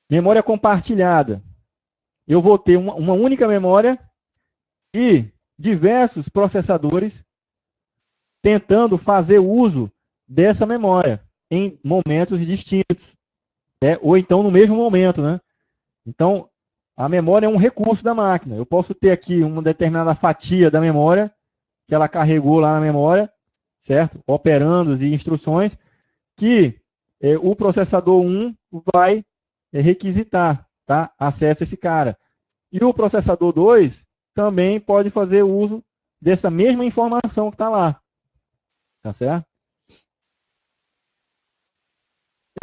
Memória compartilhada. Eu vou ter uma única memória e diversos processadores tentando fazer uso dessa memória em momentos distintos, ou então no mesmo momento, né? Então, a memória é um recurso da máquina. Eu posso ter aqui uma determinada fatia da memória que ela carregou lá na memória, certo? Operandos e instruções que o processador 1 vai requisitar, tá? Acesso a esse cara. E o processador 2 também pode fazer uso dessa mesma informação que está lá. Tá certo?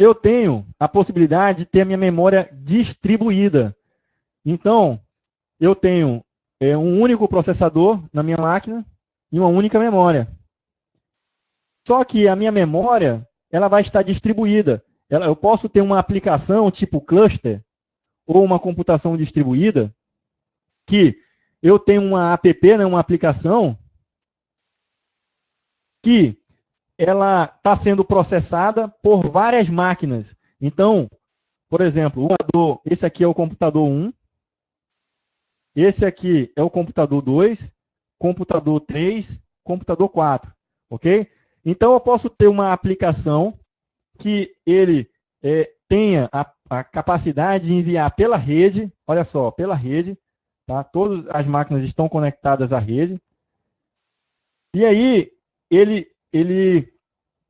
Eu tenho a possibilidade de ter a minha memória distribuída. Então, eu tenho um único processador na minha máquina e uma única memória. Só que a minha memória, ela vai estar distribuída. Eu posso ter uma aplicação tipo cluster ou uma computação distribuída que eu tenho uma app, né, uma aplicação que ela está sendo processada por várias máquinas. Então, por exemplo, esse aqui é o computador 1, esse aqui é o computador 2, computador 3, computador 4, ok? Então, eu posso ter uma aplicação que ele tenha a capacidade de enviar pela rede, olha só, pela rede, tá? Todas as máquinas estão conectadas à rede, e aí ele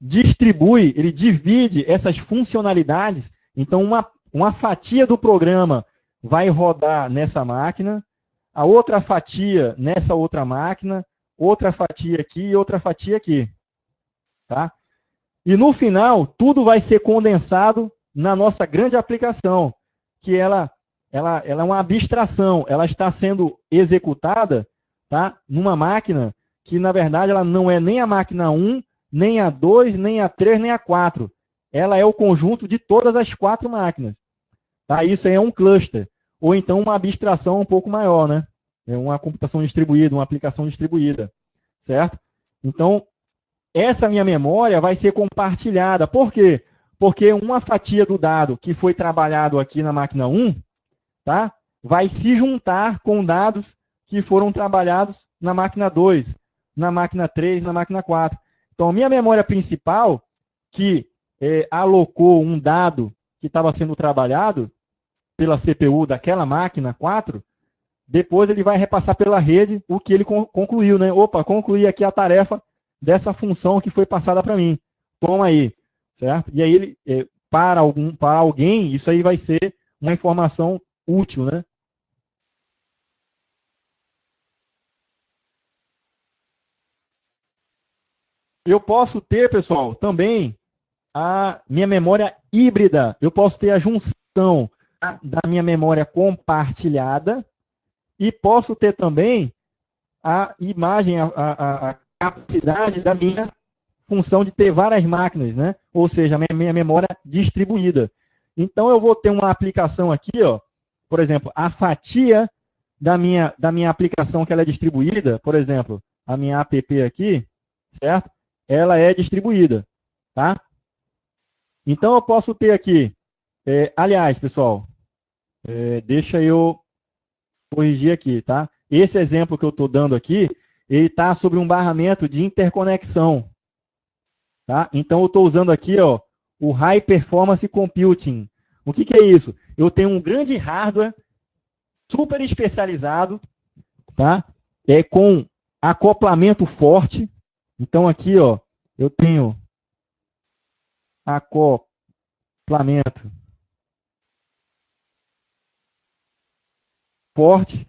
distribui, ele divide essas funcionalidades. Então, uma fatia do programa vai rodar nessa máquina, a outra fatia nessa outra máquina, outra fatia aqui e outra fatia aqui. Tá? E no final, tudo vai ser condensado na nossa grande aplicação, que ela é uma abstração, ela está sendo executada, tá? Numa máquina que, na verdade, ela não é nem a máquina 1, nem a 2, nem a 3, nem a 4. Ela é o conjunto de todas as 4 máquinas. Tá? Isso aí é um cluster, ou então uma abstração um pouco maior, né? uma computação distribuída, uma aplicação distribuída, certo? Então, essa minha memória vai ser compartilhada. Por quê? Porque uma fatia do dado que foi trabalhado aqui na máquina 1, tá? Vai se juntar com dados que foram trabalhados na máquina 2, na máquina 3, na máquina 4. Então, a minha memória principal, que alocou um dado que estava sendo trabalhado pela CPU daquela máquina 4, depois ele vai repassar pela rede o que ele concluiu, né? Opa, concluí aqui a tarefa dessa função que foi passada para mim. Toma aí, certo? E aí, para alguém, isso aí vai ser uma informação útil, né? Eu posso ter, pessoal, também a minha memória híbrida. Eu posso ter a junção da minha memória compartilhada e posso ter também a imagem, a capacidade da minha função de ter várias máquinas, né? Ou seja, a minha memória distribuída. Então, eu vou ter uma aplicação aqui, ó, por exemplo, a fatia da minha aplicação que ela é distribuída, por exemplo, a minha app aqui, certo? Ela é distribuída, tá? Então, eu posso ter aqui, aliás, pessoal, deixa eu corrigir aqui, tá? Esse exemplo que eu estou dando aqui, ele está sobre um barramento de interconexão, tá? Então, eu estou usando aqui, ó, o High Performance Computing. O que é isso? Eu tenho um grande hardware super especializado, tá? Com acoplamento forte. Então, aqui, ó, eu tenho acoplamento forte,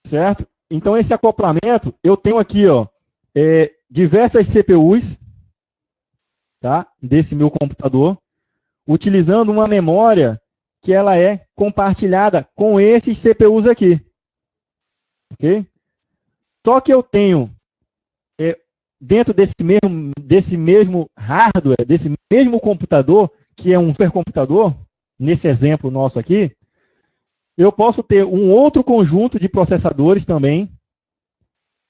certo? Então, esse acoplamento, eu tenho aqui, ó, diversas CPUs, tá? Desse meu computador, utilizando uma memória que ela é compartilhada com esses CPUs aqui, ok? Só que eu tenho, dentro desse mesmo hardware, desse mesmo computador, que é um supercomputador, nesse exemplo nosso aqui, eu posso ter um outro conjunto de processadores também,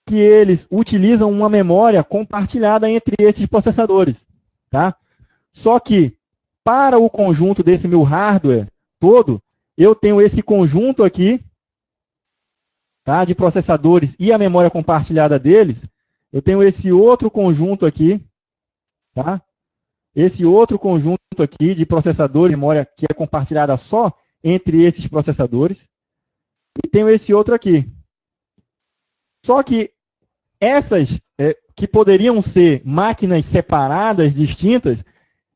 que eles utilizam uma memória compartilhada entre esses processadores, tá? Só que, para o conjunto desse meu hardware todo, eu tenho esse conjunto aqui, tá, de processadores e a memória compartilhada deles. Eu tenho esse outro conjunto aqui, tá? Esse outro conjunto aqui de processadores e memória que é compartilhada só entre esses processadores. E tenho esse outro aqui. Só que essas que poderiam ser máquinas separadas, distintas,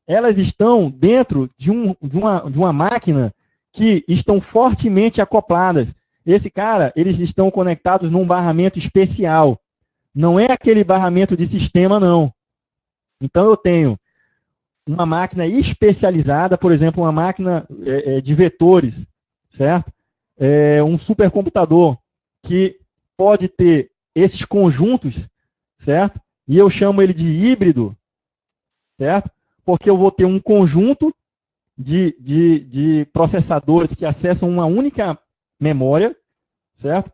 elas estão dentro de uma máquina que estão fortemente acopladas. Esse cara, eles estão conectados num barramento especial. Não é aquele barramento de sistema, não. Então, eu tenho uma máquina especializada, por exemplo, uma máquina de vetores, certo? Um supercomputador que pode ter esses conjuntos, certo? E eu chamo ele de híbrido, certo? Porque eu vou ter um conjunto de processadores que acessam uma única memória, certo?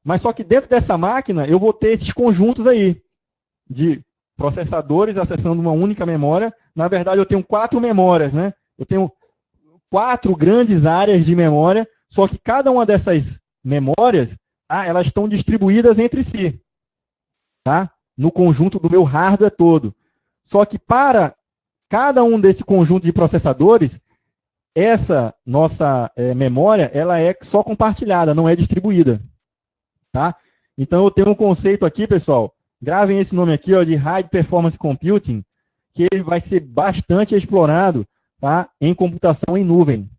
Mas só que dentro dessa máquina eu vou ter esses conjuntos aí de processadores acessando uma única memória. Na verdade, eu tenho 4 memórias, né? Eu tenho 4 grandes áreas de memória, só que cada uma dessas memórias, elas estão distribuídas entre si, tá? No conjunto do meu hardware todo. Só que para cada um desse conjunto de processadores, essa nossa memória, ela é só compartilhada, não é distribuída, tá? Então, eu tenho um conceito aqui, pessoal, gravem esse nome aqui, ó, de High Performance Computing, que ele vai ser bastante explorado, tá, em computação em nuvem,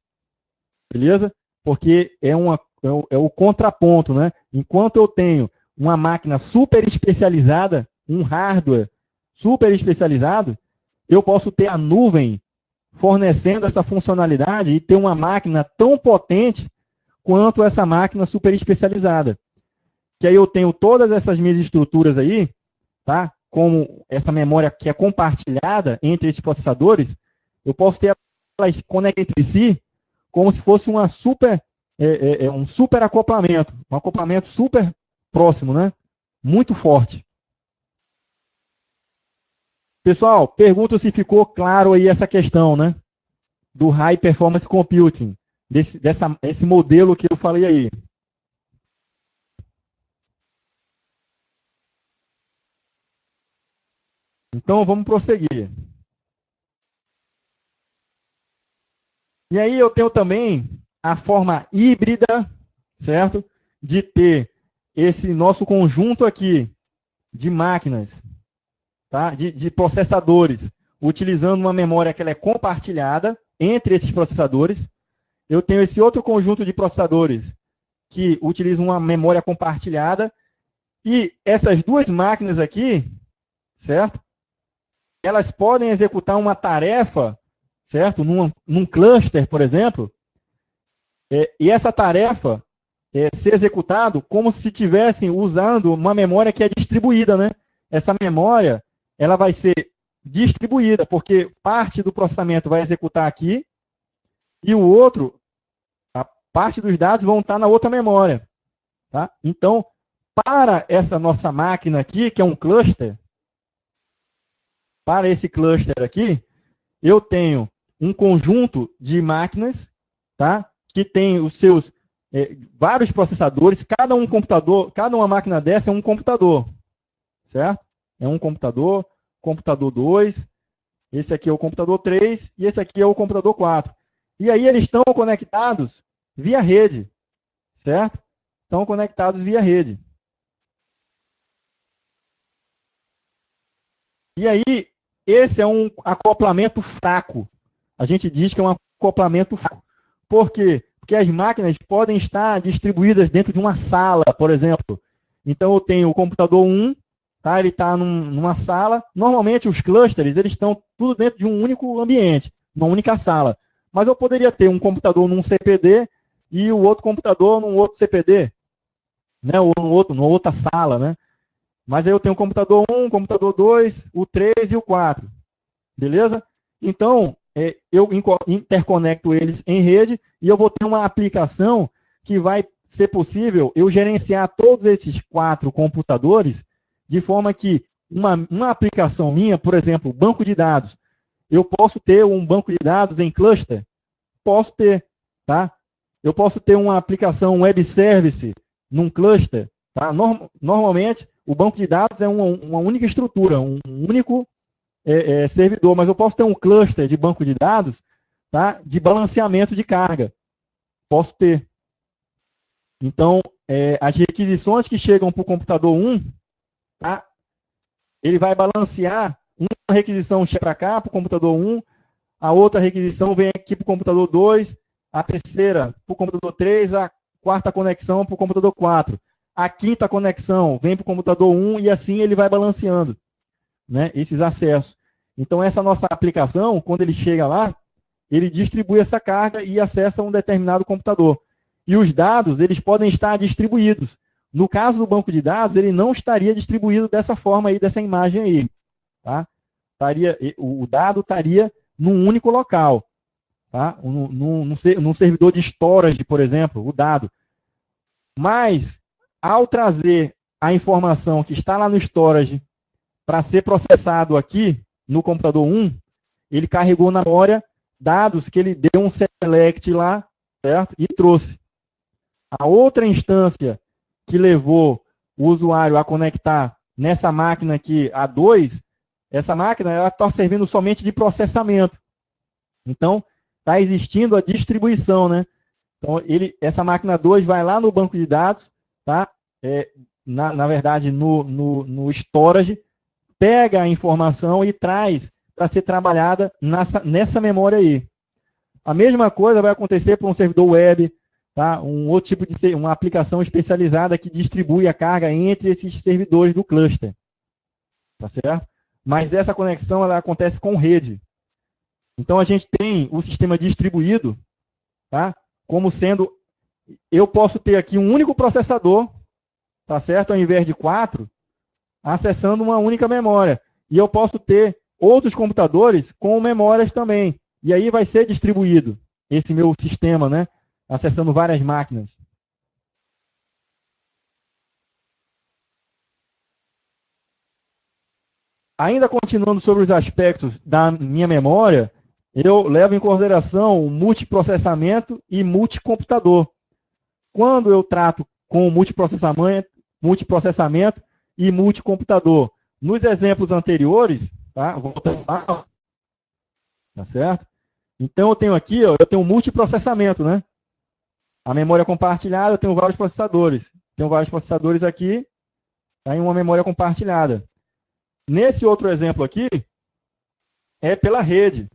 beleza? Porque é o contraponto, né? Enquanto eu tenho uma máquina super especializada, um hardware super especializado, eu posso ter a nuvem fornecendo essa funcionalidade e ter uma máquina tão potente quanto essa máquina super especializada. Que aí eu tenho todas essas minhas estruturas aí, tá? Como essa memória que é compartilhada entre esses processadores, eu posso ter elas conectadas entre si como se fosse uma super um super acoplamento, um acoplamento super próximo, né? Muito forte. Pessoal, pergunto se ficou claro aí essa questão, né? Do High Performance Computing, esse modelo que eu falei aí. Então, vamos prosseguir. E aí eu tenho também a forma híbrida, certo? De ter esse nosso conjunto aqui de máquinas, tá? de processadores, utilizando uma memória que ela é compartilhada entre esses processadores. Eu tenho esse outro conjunto de processadores que utilizam uma memória compartilhada. E essas duas máquinas aqui, certo? Elas podem executar uma tarefa, certo? Num cluster, por exemplo, e essa tarefa ser executado como se estivessem usando uma memória que é distribuída, né? Essa memória, ela vai ser distribuída, porque parte do processamento vai executar aqui e o outro, a parte dos dados vão estar na outra memória, tá? Então, para essa nossa máquina aqui, que é um cluster, para esse cluster aqui, eu tenho um conjunto de máquinas, tá? Que tem os seus vários processadores, cada um computador, cada uma máquina dessa é um computador, certo? É um computador, computador 2, esse aqui é o computador 3 e esse aqui é o computador 4. E aí eles estão conectados via rede, certo? Estão conectados via rede. E aí, esse é um acoplamento fraco. A gente diz que é um acoplamento fraco. Por quê? Porque as máquinas podem estar distribuídas dentro de uma sala, por exemplo. Então, eu tenho o computador 1, tá? Ele está numa sala. Normalmente, os clusters eles estão tudo dentro de um único ambiente, uma única sala. Mas eu poderia ter um computador num CPD e o outro computador num outro CPD, né? Ou numa outra sala, né? Mas aí eu tenho o computador 1, o computador 2, o 3 e o 4. Beleza? Então, eu interconecto eles em rede e eu vou ter uma aplicação que vai ser possível eu gerenciar todos esses 4 computadores de forma que uma aplicação minha, por exemplo, banco de dados, eu posso ter um banco de dados em cluster? Posso ter, tá? Eu posso ter uma aplicação web service num cluster, tá? Normalmente, o banco de dados é uma única estrutura, um único servidor, mas eu posso ter um cluster de banco de dados, tá? De balanceamento de carga. Posso ter. Então, as requisições que chegam para o computador 1, tá? Ele vai balancear, uma requisição chega para cá, para o computador 1, a outra requisição vem aqui para o computador 2, a terceira para o computador 3, a quarta conexão para o computador 4. A quinta conexão vem para o computador 1 e assim ele vai balanceando, né, esses acessos. Então, essa nossa aplicação, quando ele chega lá, ele distribui essa carga e acessa um determinado computador. E os dados, eles podem estar distribuídos. No caso do banco de dados, ele não estaria distribuído dessa forma aí, dessa imagem aí. Tá? O dado estaria num único local. Tá? Num servidor de storage, por exemplo, o dado. Mas, ao trazer a informação que está lá no storage para ser processado aqui no computador 1, ele carregou na memória dados que ele deu um select lá, certo? E trouxe. A outra instância que levou o usuário a conectar nessa máquina aqui, a 2, essa máquina está servindo somente de processamento. Então, está existindo a distribuição, né? Então, essa máquina 2 vai lá no banco de dados, tá? Na verdade, no storage, pega a informação e traz para ser trabalhada nessa memória aí. A mesma coisa vai acontecer para um servidor web, tá? Um outro tipo de uma aplicação especializada que distribui a carga entre esses servidores do cluster. Tá certo? Mas essa conexão ela acontece com rede. Então a gente tem o sistema distribuído, tá? Como sendo, eu posso ter aqui um único processador, tá certo? Ao invés de 4, acessando uma única memória. E eu posso ter outros computadores com memórias também. E aí vai ser distribuído esse meu sistema, né? acessando várias máquinas. Ainda continuando sobre os aspectos da minha memória, eu levo em consideração o multiprocessamento e multicomputador. Quando eu trato com multiprocessamento e multicomputador, nos exemplos anteriores, tá? Voltando lá, tá certo? Então eu tenho aqui, ó, eu tenho multiprocessamento, né? A memória compartilhada, eu tenho vários processadores. Tenho vários processadores aqui, tá, em uma memória compartilhada. Nesse outro exemplo aqui, é pela rede,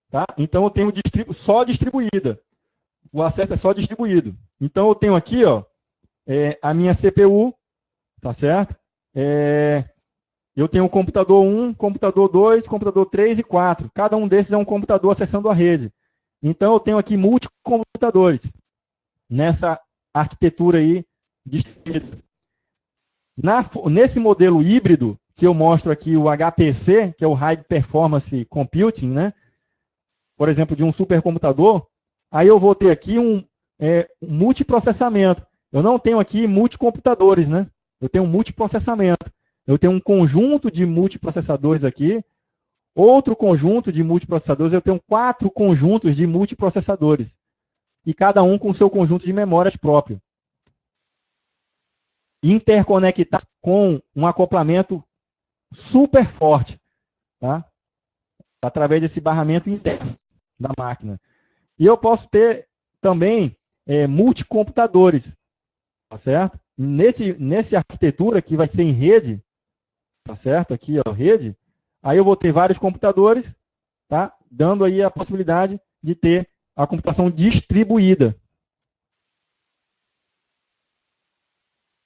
tá? Então eu tenho só distribuída. O acesso é só distribuído. Então eu tenho aqui, ó, a minha CPU, tá certo? Eu tenho o computador 1, computador 2, computador 3 e 4. Cada um desses é um computador acessando a rede. Então eu tenho aqui multicomputadores nessa arquitetura aí distribuída. Nesse modelo híbrido, que eu mostro aqui o HPC, que é o High Performance Computing, né? Por exemplo, de um supercomputador, aí eu vou ter aqui um multiprocessamento. Eu não tenho aqui multicomputadores, né? Eu tenho um multiprocessamento. Eu tenho um conjunto de multiprocessadores aqui, outro conjunto de multiprocessadores, eu tenho 4 conjuntos de multiprocessadores, e cada um com o seu conjunto de memórias próprio. Interconectar com um acoplamento super forte, tá? Através desse barramento interno da máquina. E eu posso ter também multicomputadores, tá certo? Nessa arquitetura que vai ser em rede, tá certo? Aqui, ó, rede. Aí eu vou ter vários computadores, tá? Dando aí a possibilidade de ter a computação distribuída.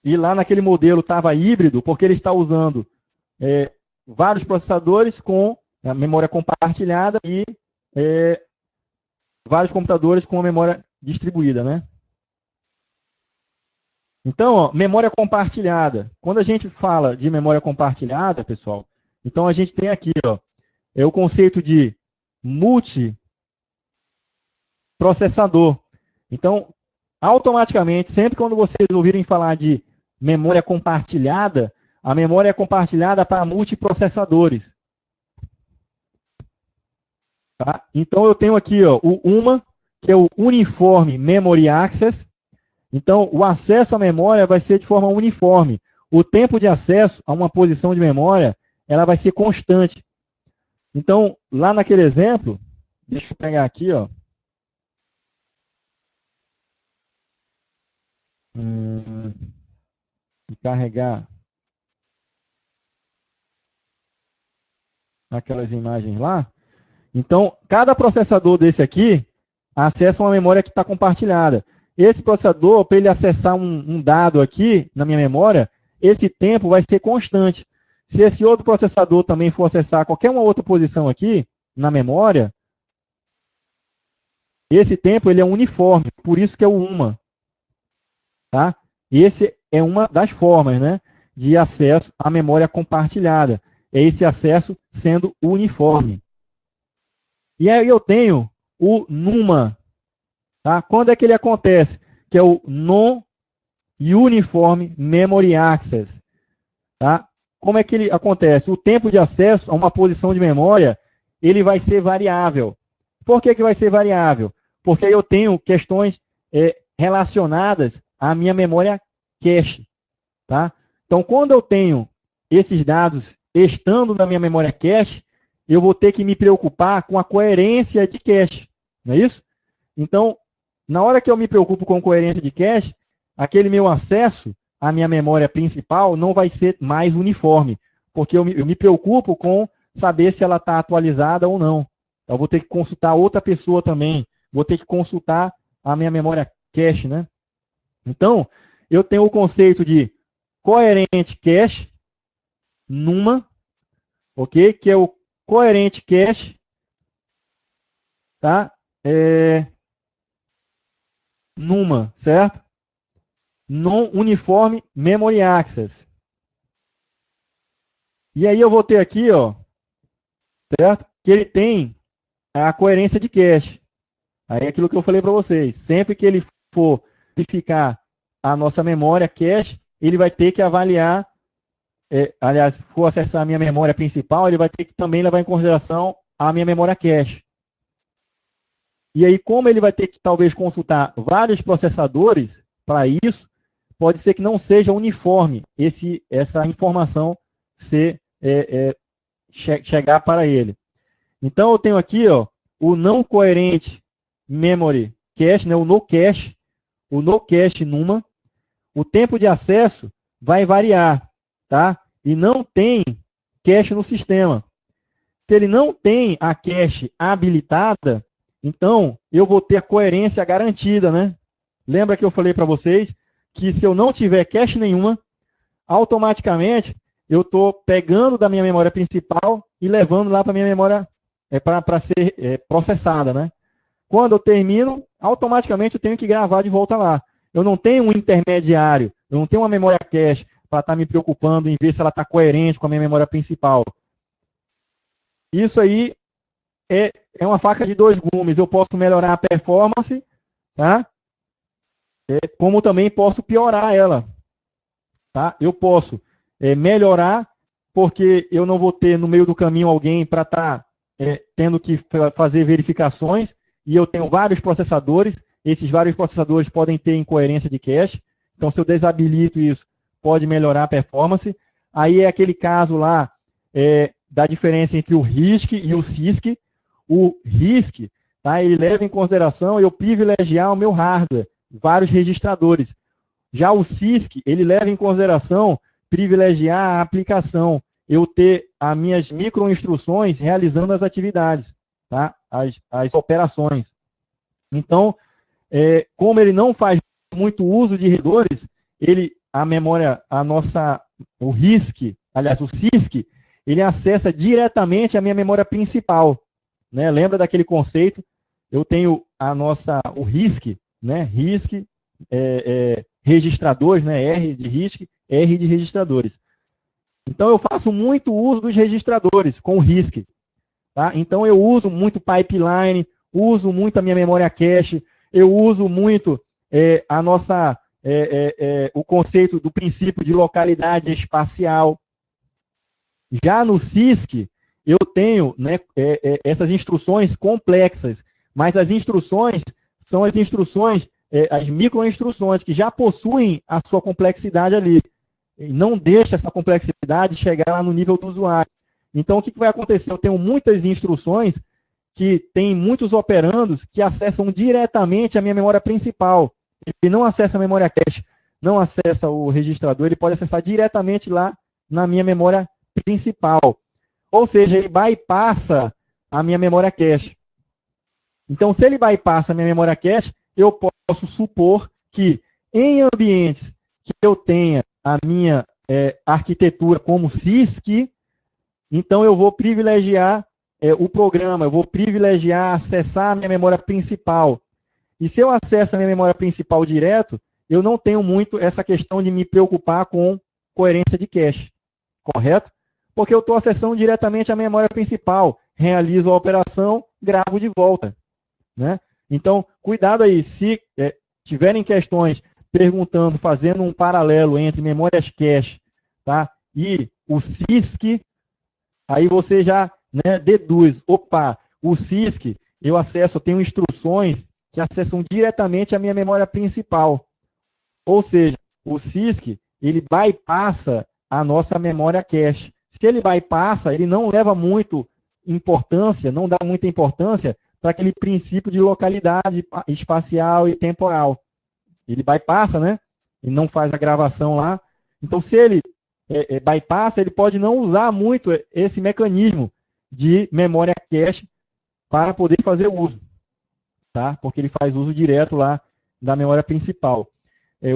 E lá naquele modelo estava híbrido, porque ele está usando vários processadores com a memória compartilhada e vários computadores com a memória distribuída, né? Então, ó, memória compartilhada. Quando a gente fala de memória compartilhada, pessoal, então a gente tem aqui, ó, o conceito de multiprocessador. Então, automaticamente, sempre quando vocês ouvirem falar de memória compartilhada, a memória é compartilhada para multiprocessadores. Tá? Então, eu tenho aqui, ó, o UMA, que é o Uniform Memory Access. Então, o acesso à memória vai ser de forma uniforme. O tempo de acesso a uma posição de memória, ela vai ser constante. Então, lá naquele exemplo, deixa eu pegar aqui, ó. E carregar aquelas imagens lá. Então, cada processador desse aqui acessa uma memória que está compartilhada. Esse processador, para ele acessar um dado aqui na minha memória, esse tempo vai ser constante. Se esse outro processador também for acessar qualquer uma outra posição aqui na memória, esse tempo ele é uniforme, por isso que é o UMA. Tá? Esse é uma das formas, né, de acesso à memória compartilhada. É esse acesso sendo uniforme. E aí eu tenho o NUMA. Tá? Quando é que ele acontece? Que é o Non-Uniform Memory Access. Tá? Como é que ele acontece? O tempo de acesso a uma posição de memória, ele vai ser variável. Por que vai ser variável? Porque eu tenho questões relacionadas à minha memória cache. Tá? Então, quando eu tenho esses dados estando na minha memória cache, eu vou ter que me preocupar com a coerência de cache. Não é isso? Então, na hora que eu me preocupo com coerência de cache, aquele meu acesso à minha memória principal não vai ser mais uniforme, porque eu me preocupo com saber se ela está atualizada ou não. Eu vou ter que consultar outra pessoa também, vou ter que consultar a minha memória cache, né? Então, eu tenho o conceito de coerente cache, NUMA, ok? Que é o coerente cache, tá? NUMA, certo? Non-Uniform Memory Access. E aí eu vou ter aqui, ó, certo? Que ele tem a coerência de cache. Aí é aquilo que eu falei para vocês. Sempre que ele for verificar a nossa memória cache, ele vai ter que avaliar, aliás, se for acessar a minha memória principal, ele vai ter que também levar em consideração a minha memória cache. E aí, como ele vai ter que talvez consultar vários processadores para isso, pode ser que não seja uniforme essa informação chegar para ele. Então, eu tenho aqui o não coerente memory cache, né, o no cache NUMA. O tempo de acesso vai variar, tá? E não tem cache no sistema. Se ele não tem a cache habilitada, então eu vou ter a coerência garantida, né? Lembra que eu falei para vocês que se eu não tiver cache nenhuma, automaticamente eu estou pegando da minha memória principal e levando lá para a minha memória para ser processada, né? Quando eu termino, automaticamente eu tenho que gravar de volta lá. Eu não tenho um intermediário, eu não tenho uma memória cache para estar me preocupando em ver se ela está coerente com a minha memória principal. Isso aí é uma faca de dois gumes. Eu posso melhorar a performance, tá? Como também posso piorar ela. Tá? Eu posso melhorar, porque eu não vou ter no meio do caminho alguém para estar tendo que fazer verificações, e eu tenho vários processadores. Esses vários processadores podem ter incoerência de cache. Então, se eu desabilito isso, pode melhorar a performance. Aí é aquele caso lá da diferença entre o RISC e o CISC. O RISC, tá, ele leva em consideração eu privilegiar o meu hardware, vários registradores. Já o CISC, ele leva em consideração privilegiar a aplicação, eu ter as minhas microinstruções realizando as atividades, tá? As operações. Então, como ele não faz muito uso de redores, o RISC, aliás, o CISC, ele acessa diretamente a minha memória principal, né? Lembra daquele conceito? Eu tenho o RISC, né? RISC, registradores, né? R de RISC, R de registradores. Então, eu faço muito uso dos registradores com o RISC. Tá? Então, eu uso muito pipeline, uso muito a minha memória cache, eu uso muito o conceito do princípio de localidade espacial. Já no CISC, eu tenho, né, essas instruções complexas, mas as instruções são as instruções, as microinstruções, que já possuem a sua complexidade ali. E não deixa essa complexidade chegar lá no nível do usuário. Então, o que vai acontecer? Eu tenho muitas instruções que têm muitos operandos que acessam diretamente a minha memória principal. Ele não acessa a memória cache, não acessa o registrador, ele pode acessar diretamente lá na minha memória principal. Ou seja, ele bypassa a minha memória cache. Então, se ele bypassa a minha memória cache, eu posso supor que em ambientes que eu tenha a minha arquitetura como CISC, então eu vou privilegiar o programa, eu vou privilegiar acessar a minha memória principal. E se eu acesso a minha memória principal direto, eu não tenho muito essa questão de me preocupar com coerência de cache, correto? Porque eu estou acessando diretamente a memória principal, realizo a operação, gravo de volta, né? Então, cuidado aí, se tiverem questões perguntando, fazendo um paralelo entre memórias cache, tá, e o CISC, aí você já, né, deduz, opa, o CISC, eu tenho instruções que acessam diretamente a minha memória principal. Ou seja, o CISC, ele bypassa a nossa memória cache. Se ele bypassa, ele não leva muito importância, não dá muita importância para aquele princípio de localidade espacial e temporal. Ele bypassa, né? E não faz a gravação lá. Então, se ele bypassa, ele pode não usar muito esse mecanismo de memória cache para poder fazer uso, tá? Porque ele faz uso direto lá da memória principal.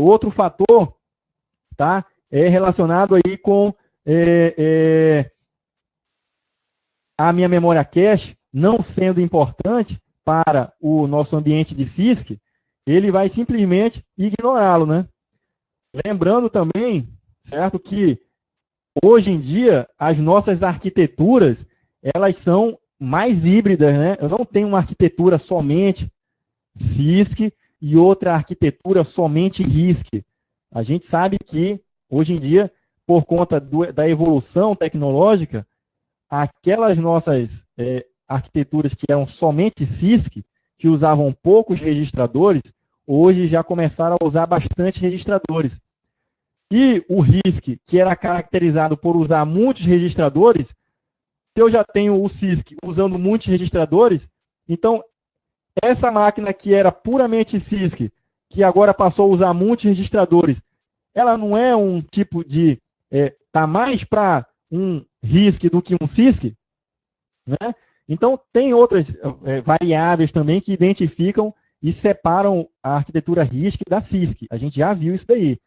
Outro fator, tá? É relacionado aí com a minha memória cache não sendo importante para o nosso ambiente de CISC, ele vai simplesmente ignorá-lo, né? Lembrando também, certo, que hoje em dia as nossas arquiteturas, elas são mais híbridas, né? Eu não tenho uma arquitetura somente CISC, e outra arquitetura somente RISC. A gente sabe que, hoje em dia, por conta da evolução tecnológica, aquelas nossas arquiteturas que eram somente CISC, que usavam poucos registradores, hoje já começaram a usar bastante registradores. E o RISC, que era caracterizado por usar muitos registradores, se eu já tenho o CISC usando muitos registradores, então essa máquina que era puramente CISC, que agora passou a usar muitos registradores, ela não é um tipo de... Está mais para um RISC do que um CISC, né? Então, tem outras variáveis também que identificam e separam a arquitetura RISC da CISC. A gente já viu isso daí.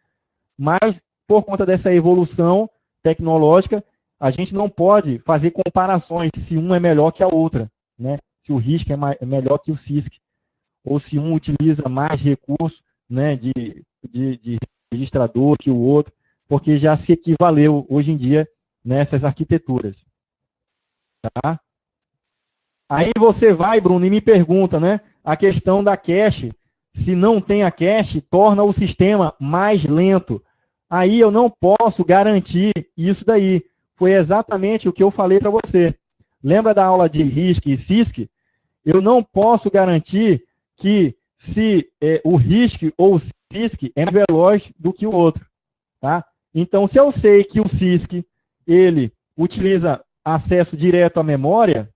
Mas, por conta dessa evolução tecnológica, a gente não pode fazer comparações se um é melhor que a outra, né? Se o RISC é melhor que o CISC, ou se um utiliza mais recursos, né, de registrador que o outro, porque já se equivaleu hoje em dia nessas arquiteturas. Tá? Aí você vai, Bruno, e me pergunta, né, a questão da cache. Se não tem a cache, torna o sistema mais lento. Aí eu não posso garantir isso daí. Foi exatamente o que eu falei para você. Lembra da aula de RISC e CISC? Eu não posso garantir que se o RISC ou o CISC é mais veloz do que o outro. Tá? Então, se eu sei que o CISC ele utiliza acesso direto à memória,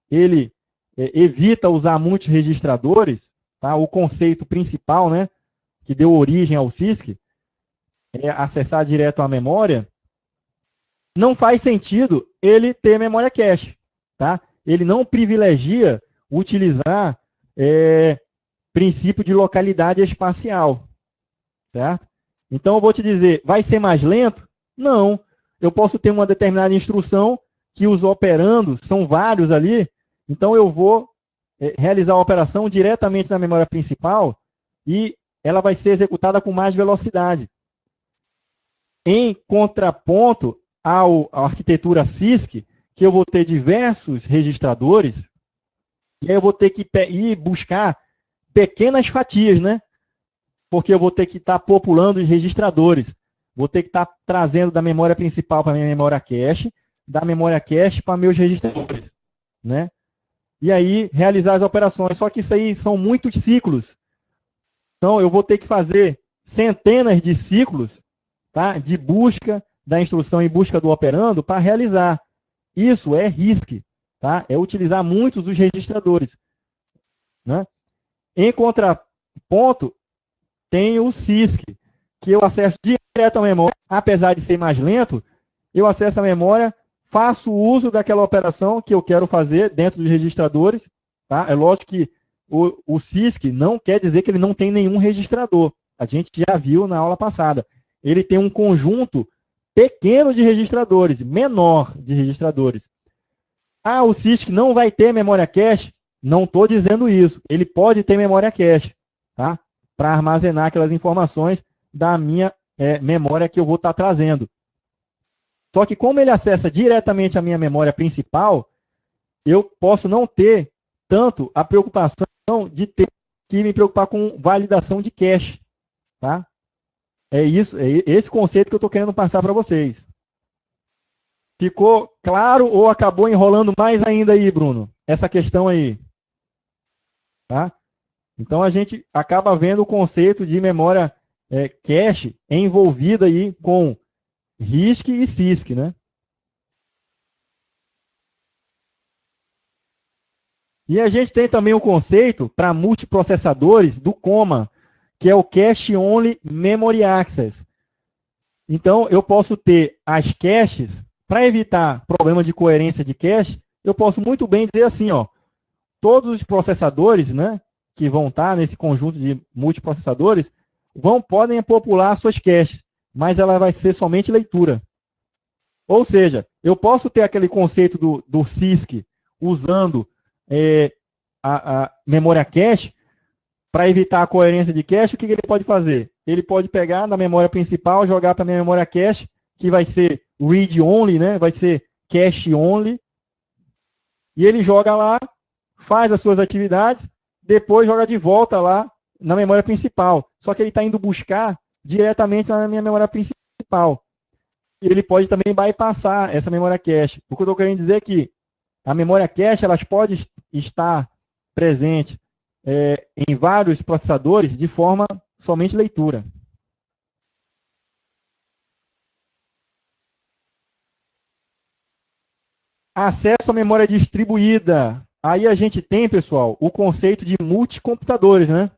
ele evita usar muitos registradores, tá? O conceito principal, né, que deu origem ao CISC, é acessar direto à memória, não faz sentido ele ter memória cache. Tá? Ele não privilegia utilizar princípio de localidade espacial. Certo? Então, eu vou te dizer, vai ser mais lento? Não. Eu posso ter uma determinada instrução que os operandos são vários ali, então eu vou realizar a operação diretamente na memória principal e ela vai ser executada com mais velocidade. Em contraponto à arquitetura CISC, que eu vou ter diversos registradores, e aí eu vou ter que ir buscar pequenas fatias, né? Porque eu vou ter que estar populando os registradores. Vou ter que estar trazendo da memória principal para a minha memória cache, da memória cache para meus registradores, né? E aí realizar as operações. Só que isso aí são muitos ciclos. Então eu vou ter que fazer centenas de ciclos, tá? De busca da instrução e busca do operando para realizar. Isso é RISC, tá? É utilizar muitos os registradores, né? Em contraponto, tem o CISC, que eu acesso direto à memória, apesar de ser mais lento, eu acesso a memória, faço uso daquela operação que eu quero fazer dentro dos registradores, tá? É lógico que o CISC não quer dizer que ele não tem nenhum registrador. A gente já viu na aula passada. Ele tem um conjunto pequeno de registradores, menor de registradores. Ah, o CISC não vai ter memória cache? Não estou dizendo isso. Ele pode ter memória cache, tá? Para armazenar aquelas informações da minha memória que eu vou estar trazendo. Só que como ele acessa diretamente a minha memória principal, eu posso não ter tanto a preocupação de ter que me preocupar com validação de cache. Tá? É esse conceito que eu estou querendo passar para vocês. Ficou claro ou acabou enrolando mais ainda aí, Bruno? Essa questão aí. Tá? Então, a gente acaba vendo o conceito de memória cache envolvida aí com RISC e CISC, né? E a gente tem também o conceito para multiprocessadores do COMA, que é o Cache Only Memory Access. Então, eu posso ter as caches, para evitar problema de coerência de cache, eu posso muito bem dizer assim, ó, todos os processadores, né, que vão estar nesse conjunto de multiprocessadores, podem popular suas caches, mas ela vai ser somente leitura. Ou seja, eu posso ter aquele conceito do CISC usando a memória cache para evitar a coerência de cache. O que ele pode fazer? Ele pode pegar na memória principal, jogar para a minha memória cache, que vai ser read only, né? Vai ser cache only, e ele joga lá, faz as suas atividades, depois joga de volta lá na memória principal. Só que ele está indo buscar diretamente na minha memória principal. E ele pode também bypassar essa memória cache. O que eu estou querendo dizer é que a memória cache elas pode estar presente em vários processadores de forma somente leitura. Acesso à memória distribuída. Aí a gente tem, pessoal, o conceito de multicomputadores, né?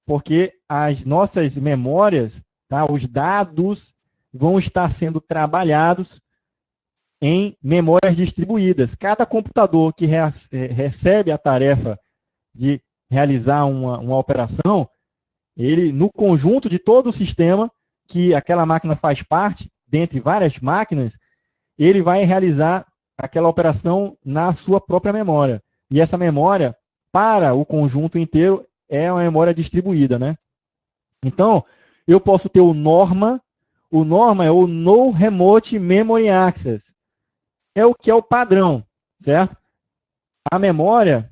Porque as nossas memórias, tá, os dados vão estar sendo trabalhados em memórias distribuídas. Cada computador que recebe a tarefa de realizar uma operação, ele, no conjunto de todo o sistema que aquela máquina faz parte, dentre várias máquinas, ele vai realizar aquela operação na sua própria memória. E essa memória, para o conjunto inteiro, é uma memória distribuída, né? Então, eu posso ter o NORMA. O NORMA é o No Remote Memory Access. É o que é o padrão, certo? A memória,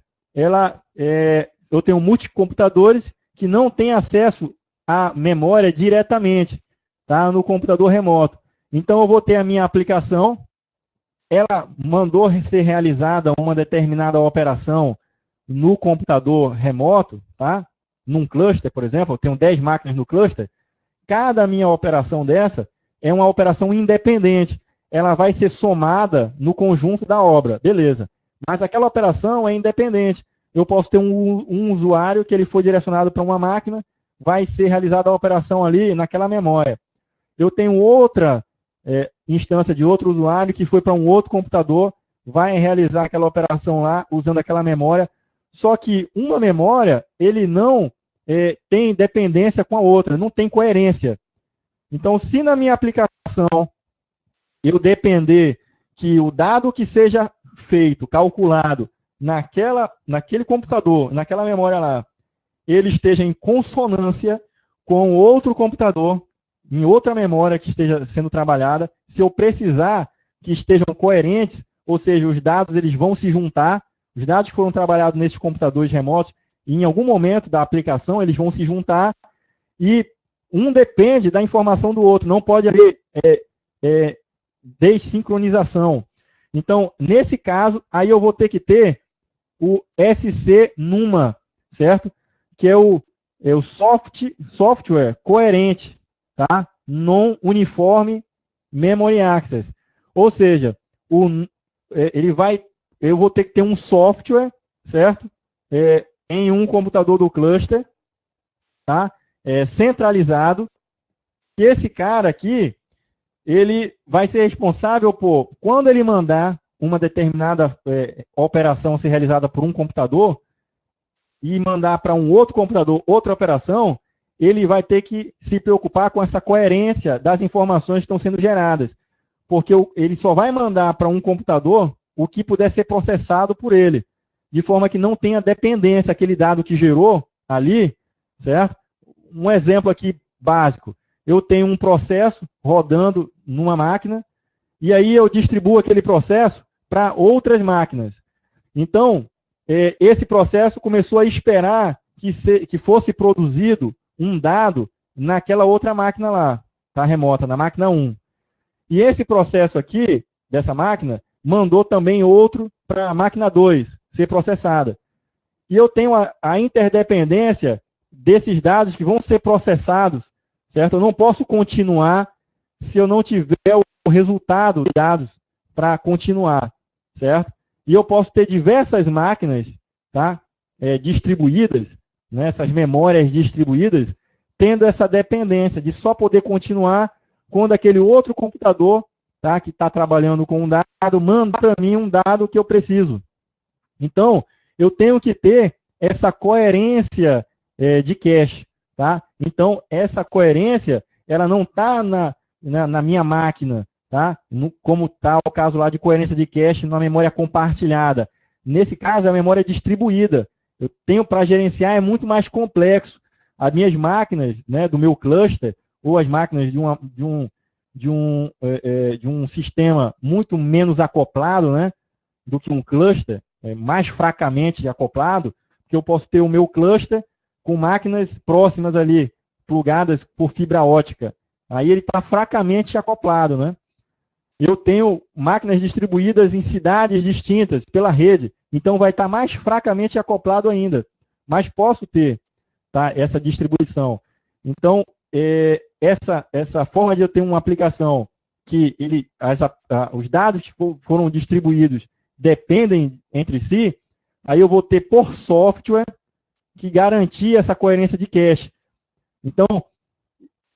eu tenho multicomputadores que não têm acesso à memória diretamente, tá? No computador remoto. Então, eu vou ter a minha aplicação, ela mandou ser realizada uma determinada operação no computador remoto, tá? Num cluster, por exemplo, eu tenho 10 máquinas no cluster, cada minha operação dessa é uma operação independente. Ela vai ser somada no conjunto da obra, beleza. Mas aquela operação é independente. Eu posso ter um usuário que ele foi direcionado para uma máquina, vai ser realizada a operação ali naquela memória. Eu tenho outra instância de outro usuário que foi para um outro computador, vai realizar aquela operação lá usando aquela memória. Só que uma memória, ele não tem dependência com a outra, não tem coerência. Então, se na minha aplicação eu depender que o dado que seja feito, calculado, naquele computador, naquela memória lá, ele esteja em consonância com outro computador, em outra memória que esteja sendo trabalhada, se eu precisar que estejam coerentes, ou seja, os dados eles vão se juntar, os dados que foram trabalhados nesses computadores remotos, e em algum momento da aplicação eles vão se juntar, e um depende da informação do outro, não pode haver desincronização. Então, nesse caso, aí eu vou ter que ter o SC-NUMA, certo? Que é o software coerente, tá? Non-Uniform Memory Access. Ou seja, eu vou ter que ter um software, certo? Em um computador do cluster, tá? Centralizado. E esse cara aqui, ele vai ser responsável por, quando ele mandar uma determinada operação ser realizada por um computador e mandar para um outro computador outra operação, ele vai ter que se preocupar com essa coerência das informações que estão sendo geradas. Porque ele só vai mandar para um computador o que puder ser processado por ele, de forma que não tenha dependência, aquele dado que gerou ali, certo? Um exemplo aqui básico. Eu tenho um processo rodando numa máquina, e aí eu distribuo aquele processo para outras máquinas. Então, esse processo começou a esperar que fosse produzido um dado naquela outra máquina lá, tá, remota, na máquina 1. E esse processo aqui, dessa máquina, mandou também outro para a máquina 2 ser processada. E eu tenho a interdependência desses dados que vão ser processados, certo? Eu não posso continuar se eu não tiver o resultado de dados para continuar, certo? E eu posso ter diversas máquinas, tá? Distribuídas, né? Essas memórias distribuídas, tendo essa dependência de só poder continuar quando aquele outro computador, tá? Que está trabalhando com um dado, manda para mim um dado que eu preciso. Então, eu tenho que ter essa coerência de cache, tá? Então, essa coerência, ela não está na minha máquina, tá? Como está o caso lá de coerência de cache na memória compartilhada. Nesse caso, a memória distribuída. Eu tenho para gerenciar, é muito mais complexo. As minhas máquinas, né, do meu cluster, ou as máquinas de um sistema muito menos acoplado, né, do que um cluster, mais fracamente acoplado, que eu posso ter o meu cluster, com máquinas próximas ali, plugadas por fibra ótica. Aí ele está fracamente acoplado, né? Eu tenho máquinas distribuídas em cidades distintas pela rede, então vai estar mais fracamente acoplado ainda. Mas posso ter, tá, essa distribuição. Então, essa forma de eu ter uma aplicação que os dados que foram distribuídos dependem entre si, aí eu vou ter por software que garantir essa coerência de cache. Então,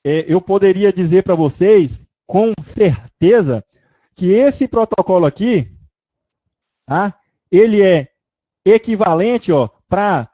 eu poderia dizer para vocês, com certeza, que esse protocolo aqui, tá, ele é equivalente para